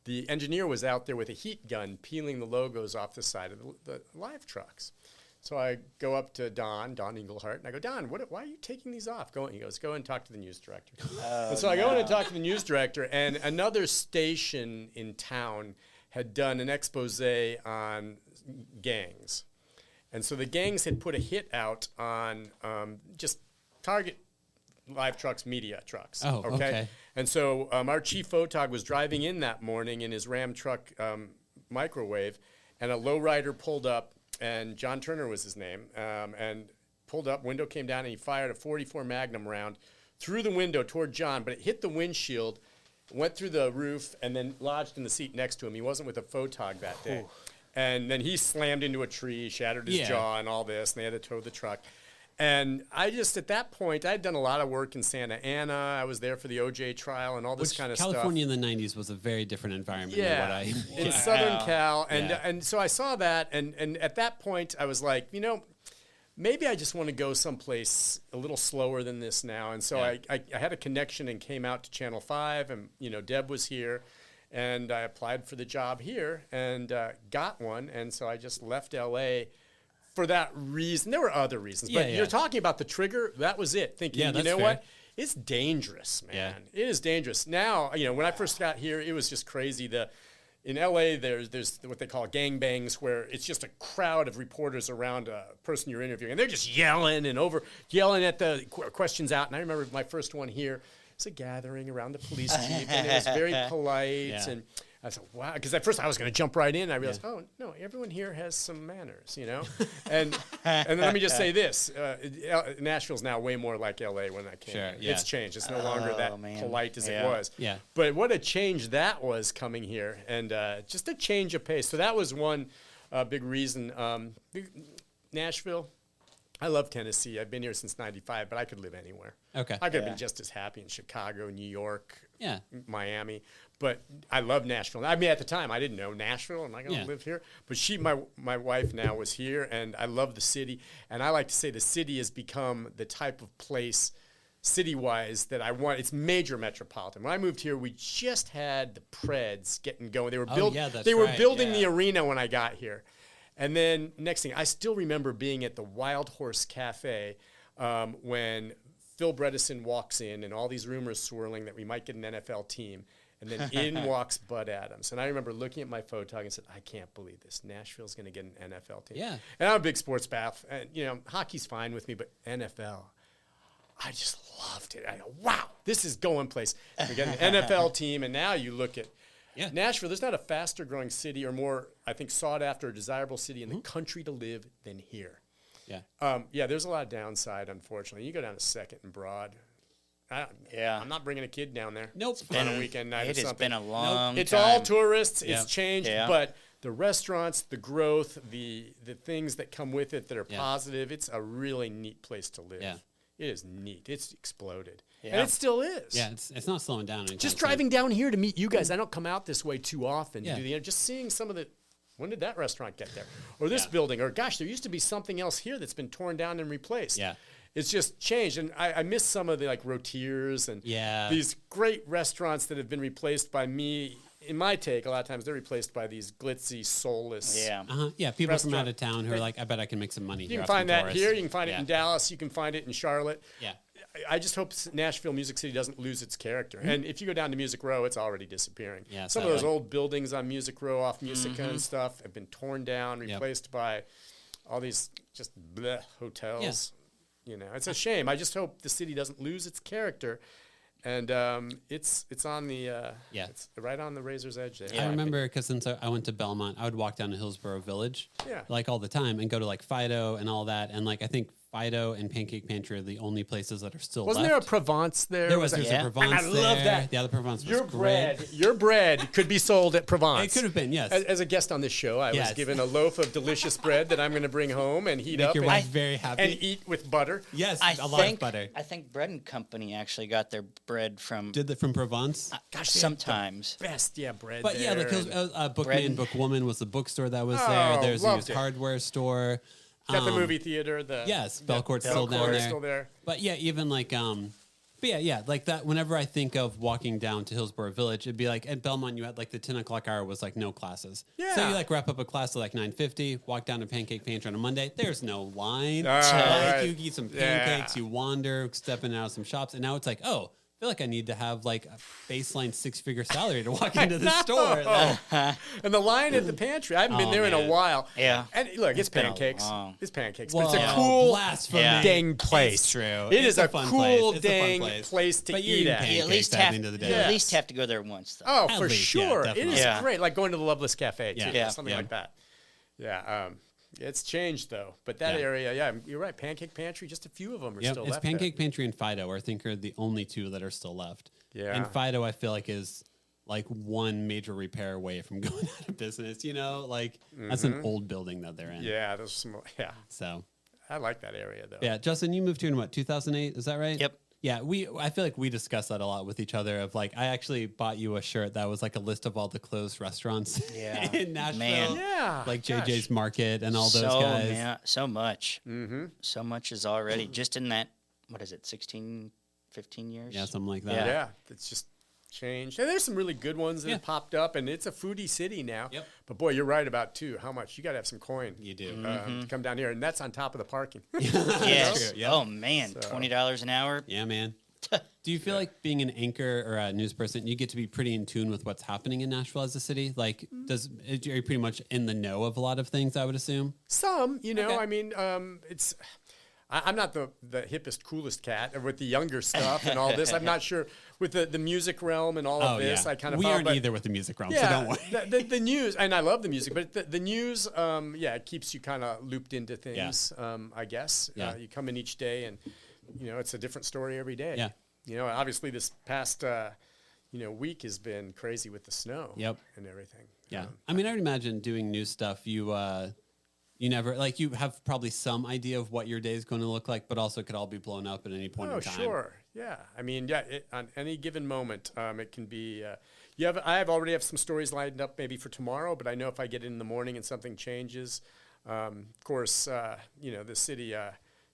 the engineer was out there with a heat gun peeling the logos off the side of the live trucks. So I go up to Don Englehart, and I go, Don, why are you taking these off? He goes, go and talk to the news director. And so I go in and talk to the news director, and another station in town had done an expose on gangs. And so the gangs had put a hit out on just target live trucks, media trucks. Oh, okay. And so our chief photog was driving in that morning in his Ram truck microwave, and a lowrider pulled up, and John Turner was his name, and pulled up, window came down, and he fired a .44 Magnum round through the window toward John, but it hit the windshield, went through the roof, and then lodged in the seat next to him. He wasn't with a photog that day. And then he slammed into a tree, shattered his jaw and all this, and they had to tow the truck. And I just, at that point, I had done a lot of work in Santa Ana. I was there for the OJ trial and all this kind of stuff. California in the 90s was a very different environment than what I... in Southern Cal. And so I saw that, and at that point, I was like, maybe I just want to go someplace a little slower than this now. And so I had a connection and came out to Channel 5, and, Deb was here. And I applied for the job here and got one. And so I just left L.A., for that reason. There were other reasons, but you're talking about the trigger. That was it. Thinking, what? It's dangerous, man. Yeah. It is dangerous. Now, when I first got here, it was just crazy. In LA, there's what they call gangbangs, where it's just a crowd of reporters around a person you're interviewing, and they're just yelling at the questions out. And I remember my first one here. It's a gathering around the police chief, and it was very polite and. I said, wow, because at first I was going to jump right in. And I realized, oh, no, everyone here has some manners, And then let me just say this. Nashville's now way more like L.A. when I came here. Yeah. It's changed. It's no longer that polite as it was. Yeah. But what a change that was coming here, and just a change of pace. So that was one big reason. Nashville, I love Tennessee. I've been here since '95, but I could live anywhere. Okay. I could have been just as happy in Chicago, New York, Miami. But I love Nashville. I mean, at the time, I didn't know Nashville. Am I going to live here? But my wife now was here, and I love the city. And I like to say the city has become the type of place, city-wise, that I want. It's major metropolitan. When I moved here, we just had the Preds getting going. They were building the arena when I got here. And then next thing, I still remember being at the Wild Horse Cafe when Phil Bredesen walks in and all these rumors swirling that we might get an NFL team. And then in walks Bud Adams. And I remember looking at my photog and said, I can't believe this. Nashville's going to get an NFL team. Yeah. And I'm a big sports buff. And, hockey's fine with me, but NFL, I just loved it. I go, wow, this is going place. We get an NFL team, and now you look at Nashville. There's not a faster growing city or more, I think, sought after or desirable city in the country to live than here. Yeah. There's a lot of downside, unfortunately. You go down to 2nd and Broad. I'm not bringing a kid down there. Nope. On a weekend night or something. It has been a long time. It's all tourists. It's changed. But the restaurants, the growth, the things that come with it that are positive, it's a really neat place to live. Yeah. It is neat. It's exploded. Yeah. And it still is. Yeah, it's not slowing down. Just driving down here to meet you guys. I don't come out this way too often to do just seeing some of the, when did that restaurant get there? Or this building? Or gosh, there used to be something else here that's been torn down and replaced. Yeah. It's just changed, and I miss some of the Rotiers and these great restaurants that have been replaced by me. In my take, a lot of times they're replaced by these glitzy, soulless. People from out of town who are like, I bet I can make some money. You can find that here. You can find it in Dallas. You can find it in Charlotte. Yeah. I just hope Nashville Music City doesn't lose its character. And if you go down to Music Row, it's already disappearing. Yeah, some of those old buildings on Music Row off Musica and stuff have been torn down, replaced by all these just hotels. It's a shame. I just hope the city doesn't lose its character, and it's on the it's right on the razor's edge there. I remember because since I went to Belmont, I would walk down to Hillsborough Village, all the time, and go to Fido and all that, and I think Fido and Pancake Pantry are the only places that are still left. Wasn't there a Provence there? There's a Provence I love that. Yeah, the Provence was great. Your bread could be sold at Provence. It could have been, yes. As a guest on this show, I was given a loaf of delicious bread that I'm going to bring home and heat Make up. your wife very happy. And eat with butter. Yes, a lot of butter. I think Bread and Company actually got their bread from... Did that from Provence? Gosh, sometimes. Best, bread but there. Bookman Bookwoman was the bookstore that was there. There's a used hardware store. Is that the movie theater? Yes, Belcourt's still down there. But even that. Whenever I think of walking down to Hillsborough Village, it'd be at Belmont. You had the 10 o'clock hour was no classes. Yeah. So you wrap up a class at 9:50. Walk down to Pancake Pantry on a Monday. There's no line. You eat some pancakes. You wander, stepping out of some shops, and now it's I feel like I need to have a baseline 6-figure salary to walk into the store. And the line at the pantry, I haven't been there in a while. Yeah. And look, it's pancakes. It's pancakes. Well, but it's a cool dang place. It's true. It is a cool dang place to eat at. You at least have to go there once, though. Oh, for sure. It is great. Like going to the Loveless Cafe, too. Yeah. Something like that. Yeah. It's changed, though. But that area, you're right. Pancake Pantry, just a few of them are still left. It's Pancake Pantry and Fido, I think, are the only two that are still left. Yeah. And Fido, I feel is one major repair away from going out of business. That's an old building that they're in. Yeah, there's some. Yeah. So I like that area, though. Yeah, Justin, you moved here in 2008? Is that right? Yep. Yeah, I feel we discuss that a lot with each other. Of I actually bought you a shirt that was a list of all the closed restaurants in Nashville. Man. Yeah. JJ's Market and all those guys. Yeah, so much. Mm-hmm. So much is already just in that, 16, 15 years? Yeah, something like that. Yeah, it's just changed. And there's some really good ones that have popped up, and it's a foodie city now. Yep. But boy, you're right about how much. You got to have some coin. You do. To come down here, and that's on top of the parking. Yes. Yep. Oh, man, $20 an hour. Yeah, man. Do you feel like being an anchor or a news person, you get to be pretty in tune with what's happening in Nashville as a city? Are you pretty much in the know of a lot of things, I would assume? Some, I mean, it's... I'm not the hippest, coolest cat with the younger stuff and all this. I'm not sure with the music realm and all of this. Yeah. I kind of we aren't either with the music realm, so don't worry. The news, and I love the music, but the news, it keeps you kind of looped into things. I guess you come in each day, and it's a different story every day. Yeah. Obviously this past week has been crazy with the snow. And everything. Yeah. I mean, I would imagine doing news stuff. You never you have probably some idea of what your day is going to look like, but also it could all be blown up at any point in time. Oh, sure. Yeah. I mean, on any given moment, it can be. I already have some stories lined up maybe for tomorrow, but I know if I get in the morning and something changes, of course, the city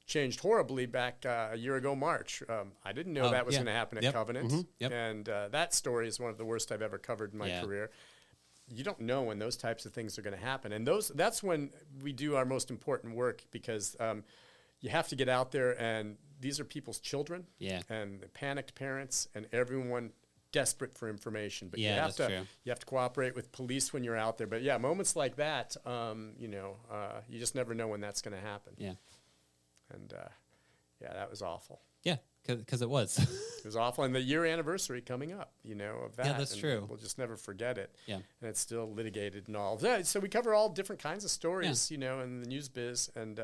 changed horribly back a year ago, March. I didn't know that was going to happen at Covenant. Mm-hmm. Yep. And that story is one of the worst I've ever covered in my career. You don't know when those types of things are going to happen. And that's when we do our most important work, because you have to get out there, and these are people's children and the panicked parents and everyone desperate for information. But you have to cooperate with police when you're out there. But moments like that, you just never know when that's going to happen. Yeah. And that was awful. Yeah, because it was. It was awful. And the year anniversary coming up, of that. Yeah, that's true. We'll just never forget it. Yeah. And it's still litigated and all. So we cover all different kinds of stories, in the news biz. And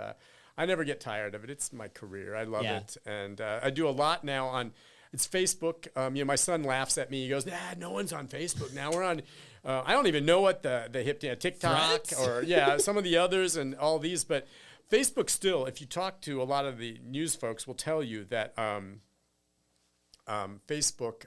I never get tired of it. It's my career. I love it. And I do a lot now on, it's Facebook. My son laughs at me. He goes, no one's on Facebook now. We're on, I don't even know what the hip TikTok Threads? or some of the others and all these, but Facebook still, if you talk to a lot of the news folks, will tell you that Facebook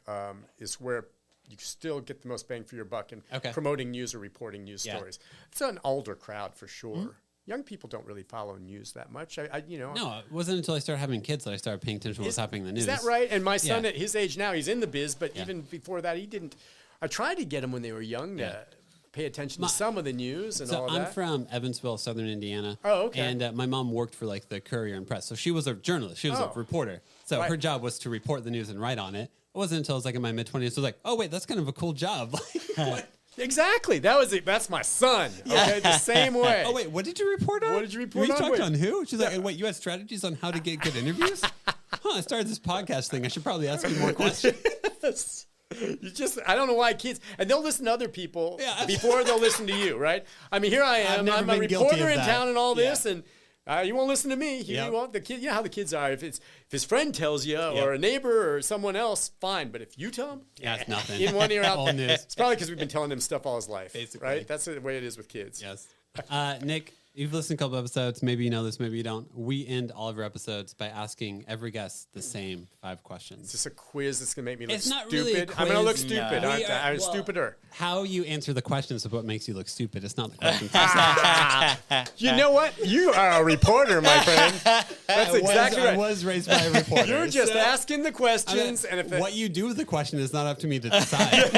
is where you still get the most bang for your buck in promoting news or reporting news stories. It's an older crowd for sure. Mm-hmm. Young people don't really follow news that much. No, it wasn't until I started having kids that I started paying attention to what's happening in the news. Is that right? And my son at his age now, he's in the biz, but even before that, he didn't. I tried to get him when they were young to pay attention to some of the news and all of that. I'm from Evansville, Southern Indiana. Oh, okay. And my mom worked for the Courier and Press. So she was a journalist. She was a reporter. So her job was to report the news and write on it. It wasn't until I was in my mid-20s. It was like, oh, wait, that's kind of a cool job. What? Exactly. That's my son. Okay, the same way. Oh, wait, what did you report on? What did you report on? You talked on who? She's like, wait, you had strategies on how to get good interviews? I started this podcast thing. I should probably ask you more questions. I don't know why kids, and they'll listen to other people before they'll listen to you, right? I mean, here I am. I'm a reporter in town and all this, and you won't listen to me. You won't. The kid, you know how the kids are. If his friend tells you, or a neighbor, or someone else, fine. But if you tell them, it's nothing. In one ear, out. It's probably because we've been telling them stuff all his life, basically. Right? That's the way it is with kids. Yes. Nick, you've listened to a couple episodes. Maybe you know this, maybe you don't. We end all of our episodes by asking every guest the same 5 questions. Is this a quiz that's going to make me look stupid? Not really a quiz. I'm going to look stupid, aren't I? I'm stupider. How you answer the questions is what makes you look stupid. It's not the questions. You know what? You are a reporter, my friend. That's exactly right. I was raised by a reporter. You're just asking the questions. And what you do with the question is not up to me to decide.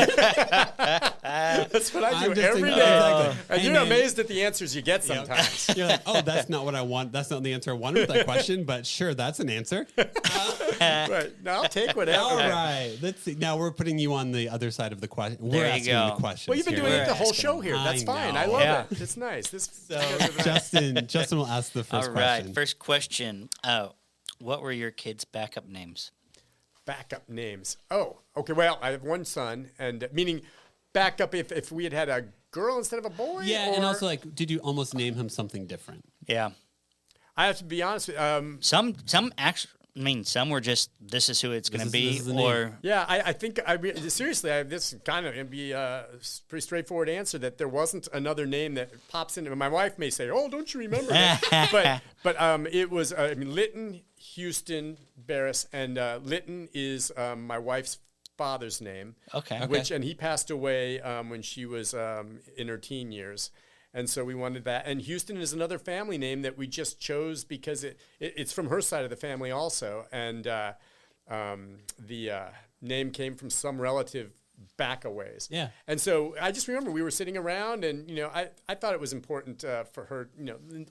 That's what I do every day. Exactly. And you're amazed at the answers you get sometimes. You're like, oh, that's not what I want. That's not the answer I wanted with that question, but sure, that's an answer. Right. Now I'll take whatever. All right. Let's see. Now we're putting you on the other side of the question. We're asking the questions. Well, you've been doing it the whole show here. That's fine. I love it. It's nice. Justin will ask the first question. All right. First question. What were your kids' backup names? Backup names. Oh, okay. Well, I have one son, and meaning backup if we had a girl instead of a boy? Yeah, and also, did you almost name him something different? Yeah. I have to be honest with some actually, some were just, this is who it's going to be, or... Yeah, I think, seriously, this kind of be a pretty straightforward answer, that there wasn't another name that pops in. My wife may say, oh, don't you remember that? but it was, Lytton, Houston, Beres, and Lytton is my wife's father's name. Okay. And he passed away when she was in her teen years. And so we wanted that. And Houston is another family name that we just chose because it's from her side of the family also. And the name came from some relative back a ways. Yeah. And so I just remember we were sitting around and, I thought it was important for her,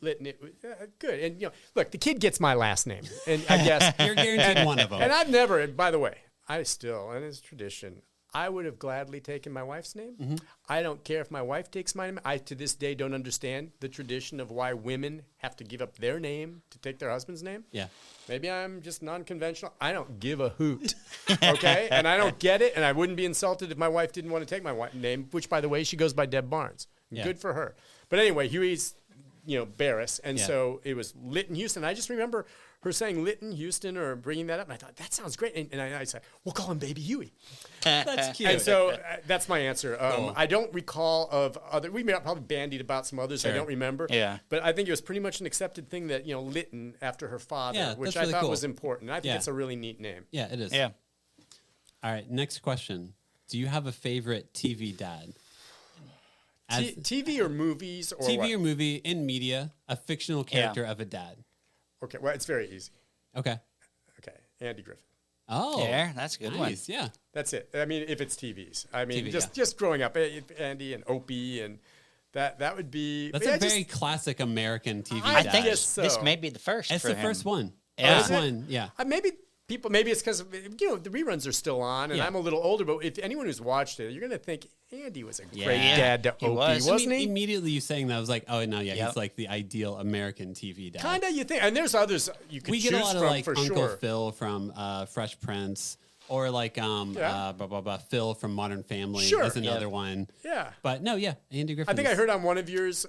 Lytton, good. And, look, the kid gets my last name. And I guess. You're guaranteed one of them. And I've never, by the way, and it's tradition, I would have gladly taken my wife's name. Mm-hmm. I don't care if my wife takes my name. I, to this day, don't understand the tradition of why women have to give up their name to take their husband's name. Yeah. Maybe I'm just non-conventional. I don't give a hoot, okay? And I don't get it, and I wouldn't be insulted if my wife didn't want to take my name, which, by the way, she goes by Deb Barnes. Yeah. Good for her. But anyway, Huey's Beres. And so it was Lytton, Houston. I just remember her saying Lytton, Houston, or bringing that up. And I thought, that sounds great. And I said, we'll call him Baby Huey. That's cute. And so that's my answer. Cool. I don't recall of other. We probably bandied about some others. I don't remember. Yeah. But I think it was pretty much an accepted thing that, Lytton after her father, which I thought was important. I think it's a really neat name. Yeah, it is. Yeah. All right, next question. Do you have a favorite TV dad? TV or movies? Or TV what? or movie in media, a fictional character of a dad. Okay, well, it's very easy. Okay, Andy Griffith. Oh, yeah, that's a good one. Yeah, that's it. I mean, if it's TVs, I mean, TV, just growing up, Andy and Opie, and that would be. That's a very classic American TV. I dad. think this may be the first. It's for the him. first one. Yeah. First one. Yeah. Maybe it's because the reruns are still on, and I'm a little older. But if anyone who's watched it, you're gonna think Andy was a great dad to Opie, wasn't he? Immediately, you saying that, I was like, oh no, he's like the ideal American TV dad. Kinda, you think, and there's others you could choose from. We get a lot of like Uncle Phil from Fresh Prince. Or like Phil from Modern Family is another one. Yeah. But no, Andy Griffith. I think I heard on one of yours,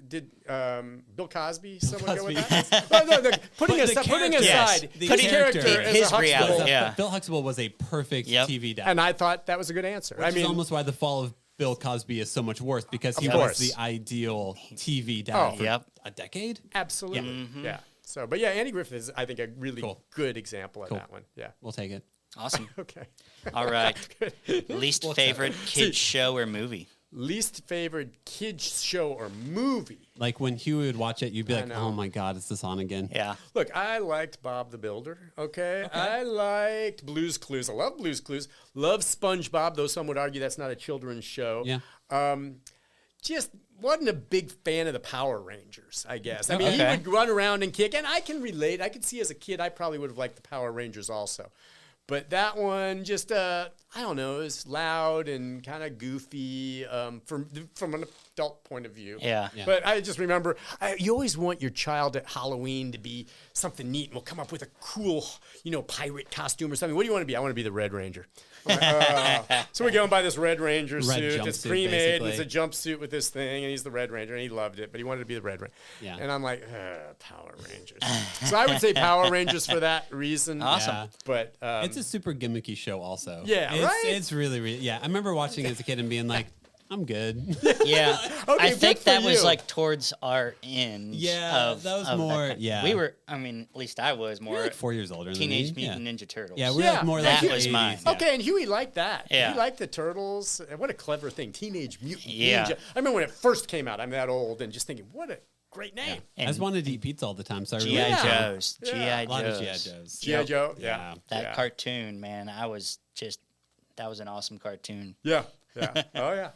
did Bill Cosby someone go with that? No, putting aside the character as his a reality. Huxtable. Bill Huxtable was a perfect TV dad. And I thought that was a good answer. Which is almost why the fall of Bill Cosby is so much worse, because he was the ideal TV dad for a decade. Absolutely. Yeah. So, but Andy Griffith is, I think, a really good example of that one. Yeah. We'll take it. Awesome. Okay. All right. Least favorite kids show or movie? Least favorite kids show or movie? Like when Huey would watch it, you'd be like, oh my God, is this on again? Yeah. Look, I liked Bob the Builder, okay? I liked Blue's Clues. I love Blue's Clues. Love SpongeBob, though some would argue that's not a children's show. Yeah. Just wasn't a big fan of the Power Rangers, I guess. I mean, he would run around and kick, and I can relate. I could see as a kid, I probably would have liked the Power Rangers also. But that one just, I don't know, it was loud and kind of goofy from an adult point of view. Yeah. But I just remember, you always want your child at Halloween to be something neat, and we'll come up with a cool, pirate costume or something. What do you want to be? I want to be the Red Ranger. So we go and buy this Red Ranger suit. It's pre-made. And it's a jumpsuit with this thing, and he's the Red Ranger, and he loved it, but he wanted to be the Red Ranger. Yeah. And I'm like, Power Rangers. So I would say Power Rangers for that reason. Awesome. Yeah. But it's a super gimmicky show also. Yeah, It's really, really, I remember watching it as a kid and being like, I'm good. Yeah. Okay, I think that was like towards our end. Yeah, that was more, We were, at least I was more. You're like 4 years older Teenage Mutant Ninja Turtles. Yeah, we're like more like that was mine. Okay, and Huey liked that. Yeah. He liked the Turtles. What a clever thing. Teenage Mutant Ninja. I remember when it first came out, I'm that old, and just thinking, what a great name. I just wanted to eat pizza all the time, so I G.I. Joes. G.I. A lot of G.I. Joes. G.I. Joe, That cartoon, man, that was an awesome cartoon. Yeah. Oh,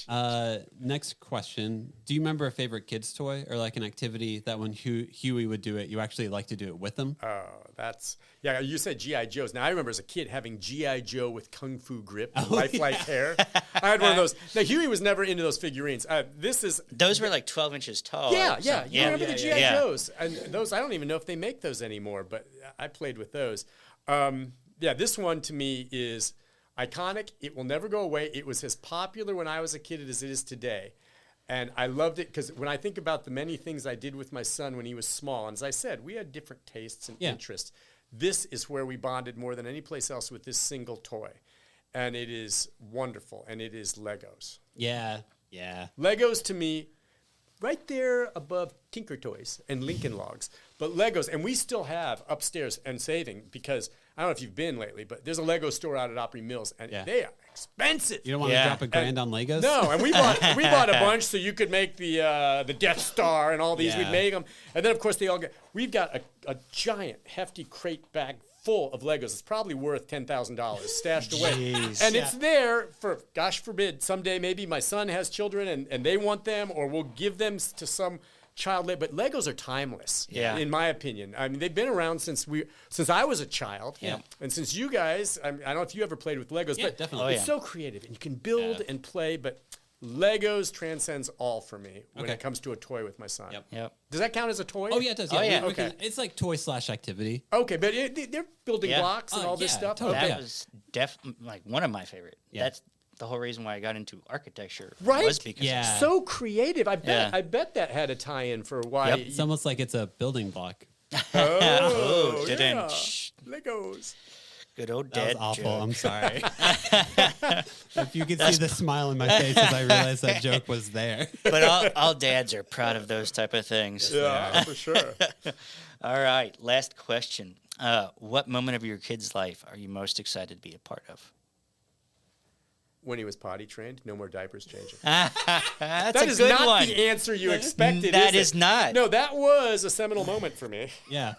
yeah. Next question. Do you remember a favorite kid's toy or like an activity that when Huey would do it, you actually like to do it with them? Oh, you said G.I. Joes. Now, I remember as a kid having G.I. Joe with Kung Fu grip and lifelike hair. I had one of those. Now, Huey was never into those figurines. Those were like 12 inches tall. Yeah. You remember the G.I. Joes? And those, I don't even know if they make those anymore, but I played with those. This one to me is iconic. It will never go away. It was as popular when I was a kid as it is today. And I loved it because when I think about the many things I did with my son when he was small, and as I said, we had different tastes and interests. This is where we bonded more than any place else with this single toy. And it is wonderful. And it is Legos. Yeah. Legos to me, right there above Tinker Toys and Lincoln Logs. But Legos, and we still have upstairs and saving because I don't know if you've been lately, but there's a Lego store out at Opry Mills, and they are expensive. You don't want to drop $1,000 on Legos? No, and we bought a bunch so you could make the Death Star and all these. We'd make them, and then of course we've got a giant hefty crate bag full of Legos. It's probably worth $10,000 stashed away, and it's there for, gosh forbid, someday maybe my son has children and they want them, or we'll give them to some child. But Legos are timeless, in my opinion. I mean, they've been around since I was a child, and since you guys. I don't know if you ever played with Legos, but definitely. It's so creative, and you can build and play. But Legos transcends all for me when it comes to a toy with my son. Yep. Does that count as a toy? Oh yeah, it does. Okay. It's like toy/activity. Okay, but they're building blocks and all this stuff. Totally. That was like one of my favorite. the whole reason why I got into architecture right? was because so creative. I bet that had a tie-in for why. Yep. It's almost like it's a building block. Oh, Legos. Good old dad. That was awful. joke. I'm sorry. If you could see the smile in my face as I realized that joke was there. But all dads are proud of those type of things. Yeah, for sure. All right, last question. What moment of your kid's life are you most excited to be a part of? When he was potty trained, no more diapers changing. That is not the answer you expected. That is not. No, that was a seminal moment for me. Yeah.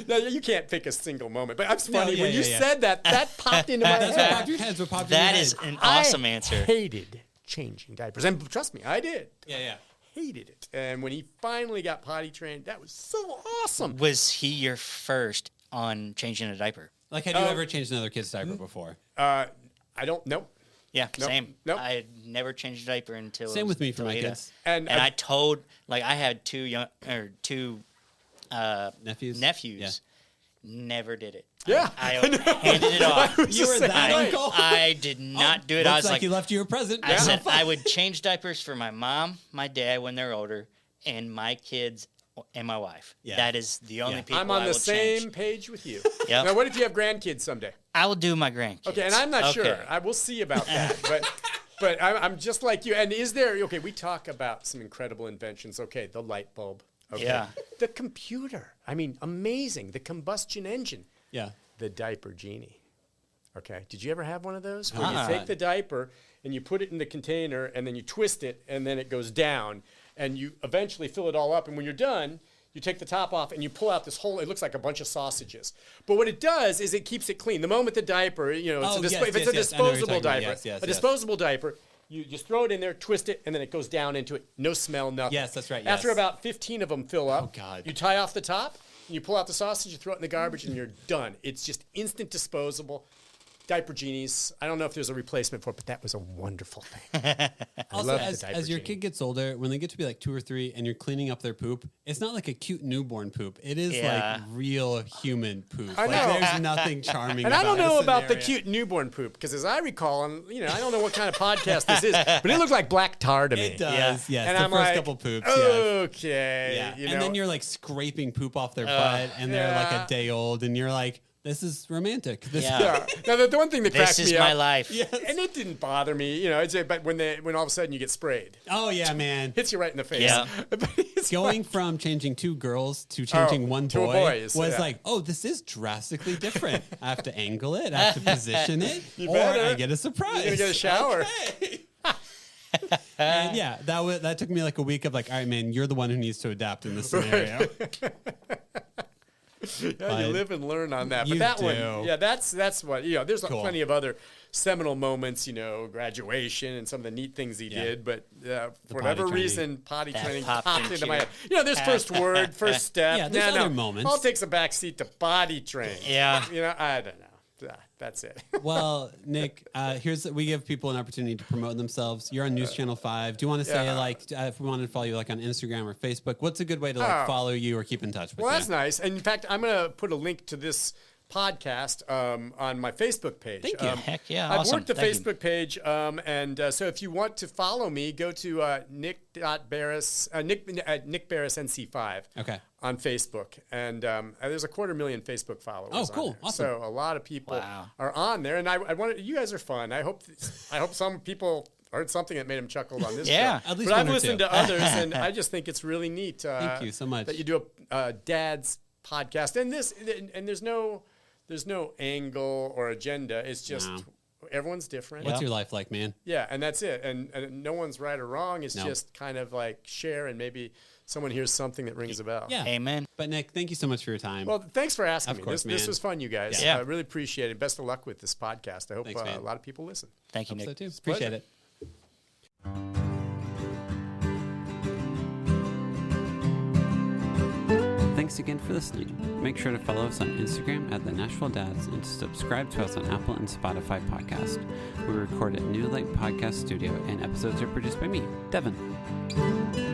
No, you can't pick a single moment, but it's funny when you said that popped into my head. That's what popped in your head. That is an awesome answer. I hated changing diapers, and trust me, I did. Yeah. Hated it, and when he finally got potty trained, that was so awesome. Was he your first on changing a diaper? Like, had you ever changed another kid's diaper before? I don't know. Yeah, same. Nope. I had never changed a diaper until same with me for my kids. And I told, like, I had two nephews. Yeah. Never did it. Yeah, I handed it off. You were that uncle? I did not do it. I was like, you left you a present. I said I would change diapers for my mom, my dad when they're older, and my kids and my wife. Yeah. That is the only people I'm on the same change. page with you. Yep. Now, what if you have grandkids someday? I will do my grandkids. Okay, and I'm not sure. I will see about that. But I'm just like you. And is there, okay, we talk about some incredible inventions. Okay, the light bulb. Okay. Yeah. The computer. I mean, amazing. The combustion engine. Yeah. The diaper genie. Okay. Did you ever have one of those? Where you take the diaper and you put it in the container and then you twist it and then it goes down and you eventually fill it all up. And when you're done, you take the top off and you pull out this whole, it looks like a bunch of sausages. But what it does is it keeps it clean. The moment the diaper, if it's a disposable diaper, disposable diaper, you just throw it in there, twist it, and then it goes down into it. No smell, nothing. Yes, that's right. After about 15 of them fill up, God. you tie off the top, and you pull out the sausage, you throw it in the garbage, and you're done. It's just instant disposable. Diaper genies. I don't know if there's a replacement for it, but that was a wonderful thing. Also, as your kid gets older, when they get to be like 2 or 3 and you're cleaning up their poop, it's not like a cute newborn poop. It is like real human poop. I know. There's nothing charming and about it. I don't know about the cute newborn poop, because as I recall, and I don't know what kind of podcast this is, but it looked like black tar to me. It does, yes. And the I'm first like, couple poops, okay. Yeah. And then you're like scraping poop off their butt, and they're like a day old, and you're like, this is romantic. Now, the one thing that cracked me up. This is my life. Yes. And it didn't bother me, but when all of a sudden you get sprayed. Oh, yeah, man. Hits you right in the face. Yeah. Going from changing 2 girls to changing one to a boy was like, this is drastically different. I have to angle it. I have to position it. You or better. I get a surprise. You're going to get a shower. Okay. And that took me like a week of like, all right, man, you're the one who needs to adapt in this scenario. You live and learn on that. But that one, that's what, there's plenty of other seminal moments, graduation and some of the neat things he did. But for whatever reason, potty training popped into my head. There's first word, first step. Yeah, there's other moments. All takes a back seat to potty train. Yeah. I don't know. That's it. Well, Nick, we give people an opportunity to promote themselves. You're on Newschannel 5. Do you want to say if we wanted to follow you like on Instagram or Facebook, what's a good way to follow you or keep in touch with you? Well, that's nice. And in fact, I'm going to put a link to this podcast on my Facebook page. Thank you. Heck yeah, I've awesome. worked the Facebook page, and so if you want to follow me, go to Nick.Beres, Nick Beres NC5 on Facebook, and there's 250,000 Facebook followers. Oh, cool, awesome. So a lot of people are on there, and I want you guys are fun. I hope some people heard something that made them chuckle on this show. At least but I've listened to others, and I just think it's really neat. Thank you so much that you do a dad's podcast, and there's no angle or agenda. It's just everyone's different. What's your life like, man? Yeah, and that's it. And no one's right or wrong. It's just kind of like share, and maybe someone hears something that rings a bell. Yeah. Amen. But Nick, thank you so much for your time. Well, thanks for asking me. Course, this was fun, you guys. Yeah. I really appreciate it. Best of luck with this podcast. I hope a lot of people listen. Thank you, Nick. So too. Appreciate it. Thanks again for listening. Make sure to follow us on Instagram at the Nashville Dads and to subscribe to us on Apple and Spotify podcast. We record at New Light Podcast Studio, and episodes are produced by me, Devin.